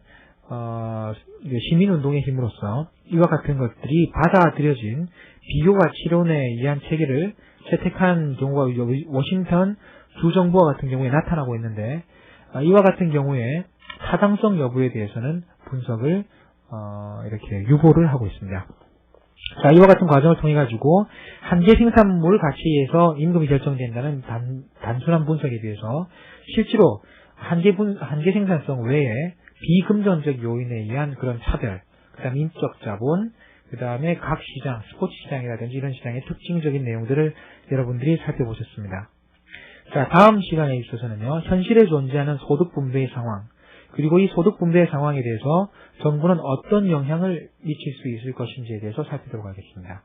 [SPEAKER 1] 시민운동의 힘으로써 이와 같은 것들이 받아들여진 비교가치론에 의한 체계를 채택한 경우가 워싱턴 주정부와 같은 경우에 나타나고 있는데 이와 같은 경우에 타당성 여부에 대해서는 분석을 이렇게 유보를 하고 있습니다. 자, 이와 같은 과정을 통해 가지고 한계 생산물 가치에서 임금이 결정된다는 단순한 분석에 비해서 실제로 한계 생산성 외에 비금전적 요인에 의한 그런 차별, 그다음 인적 자본, 그다음에 각 시장, 스포츠 시장이라든지 이런 시장의 특징적인 내용들을 여러분들이 살펴보셨습니다. 자, 다음 시간에 있어서는요, 현실에 존재하는 소득 분배의 상황, 그리고 이 소득 분배의 상황에 대해서 정부는 어떤 영향을 미칠 수 있을 것인지에 대해서 살피도록 하겠습니다.